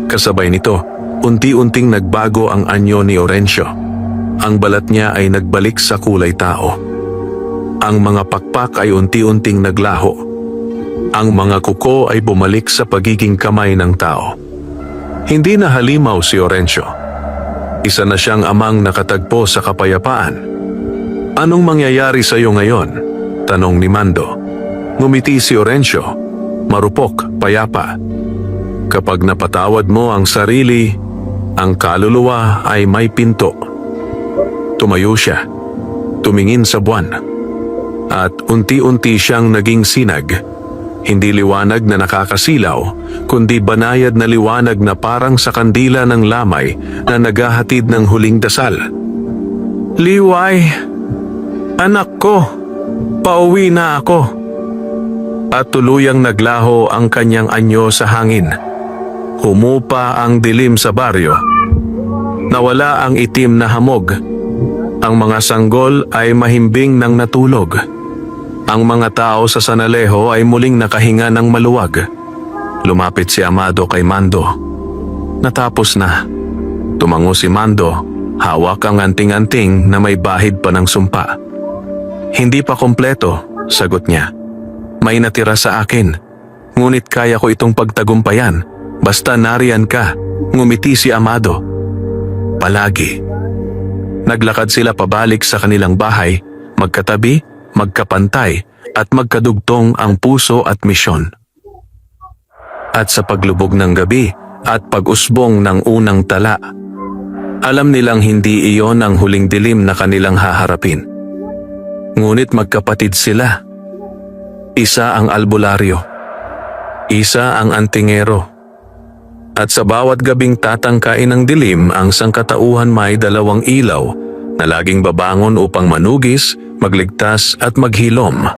Kasabay nito, unti-unting nagbago ang anyo ni Orencio. Ang balat niya ay nagbalik sa kulay tao. Ang mga pakpak ay unti-unting naglaho. Ang mga kuko ay bumalik sa pagiging kamay ng tao. Hindi na halimaw si Orencio. Isa na siyang amang nakatagpo sa kapayapaan. "Anong mangyayari sa iyo ngayon?" tanong ni Mando. Ngumiti si Orencio, marupok, payapa. "Kapag napatawad mo ang sarili, ang kaluluwa ay may pinto." Tumayo siya, tumingin sa buwan, at unti-unti siyang naging sinag. Hindi liwanag na nakakasilaw, kundi banayad na liwanag na parang sa kandila ng lamay na naghahatid ng huling dasal. "Liway, anak ko, pauwi na ako." At tuluyang naglaho ang kanyang anyo sa hangin. Humupa ang dilim sa baryo. Nawala ang itim na hamog. Ang mga sanggol ay mahimbing ng natulog. Ang mga tao sa Sanalejo ay muling nakahinga ng maluwag. Lumapit si Amado kay Mando. Natapos na. Tumango si Mando, hawak ang anting-anting na may bahid pa ng sumpa. "Hindi pa kompleto," sagot niya. "May natira sa akin. Ngunit kaya ko itong pagtagumpayan. Basta nariyan ka," ngumiti si Amado. "Palagi." Naglakad sila pabalik sa kanilang bahay, magkatabi, magkapantay, at magkadugtong ang puso at misyon. At sa paglubog ng gabi at pag-usbong ng unang tala, alam nilang hindi iyon ang huling dilim na kanilang haharapin. Ngunit magkapatid sila. Isa ang albularyo, isa ang antingero. At sa bawat gabing tatangkain ng dilim, ang sangkatauhan may dalawang ilaw na laging babangon upang manugis, magligtas at maghilom.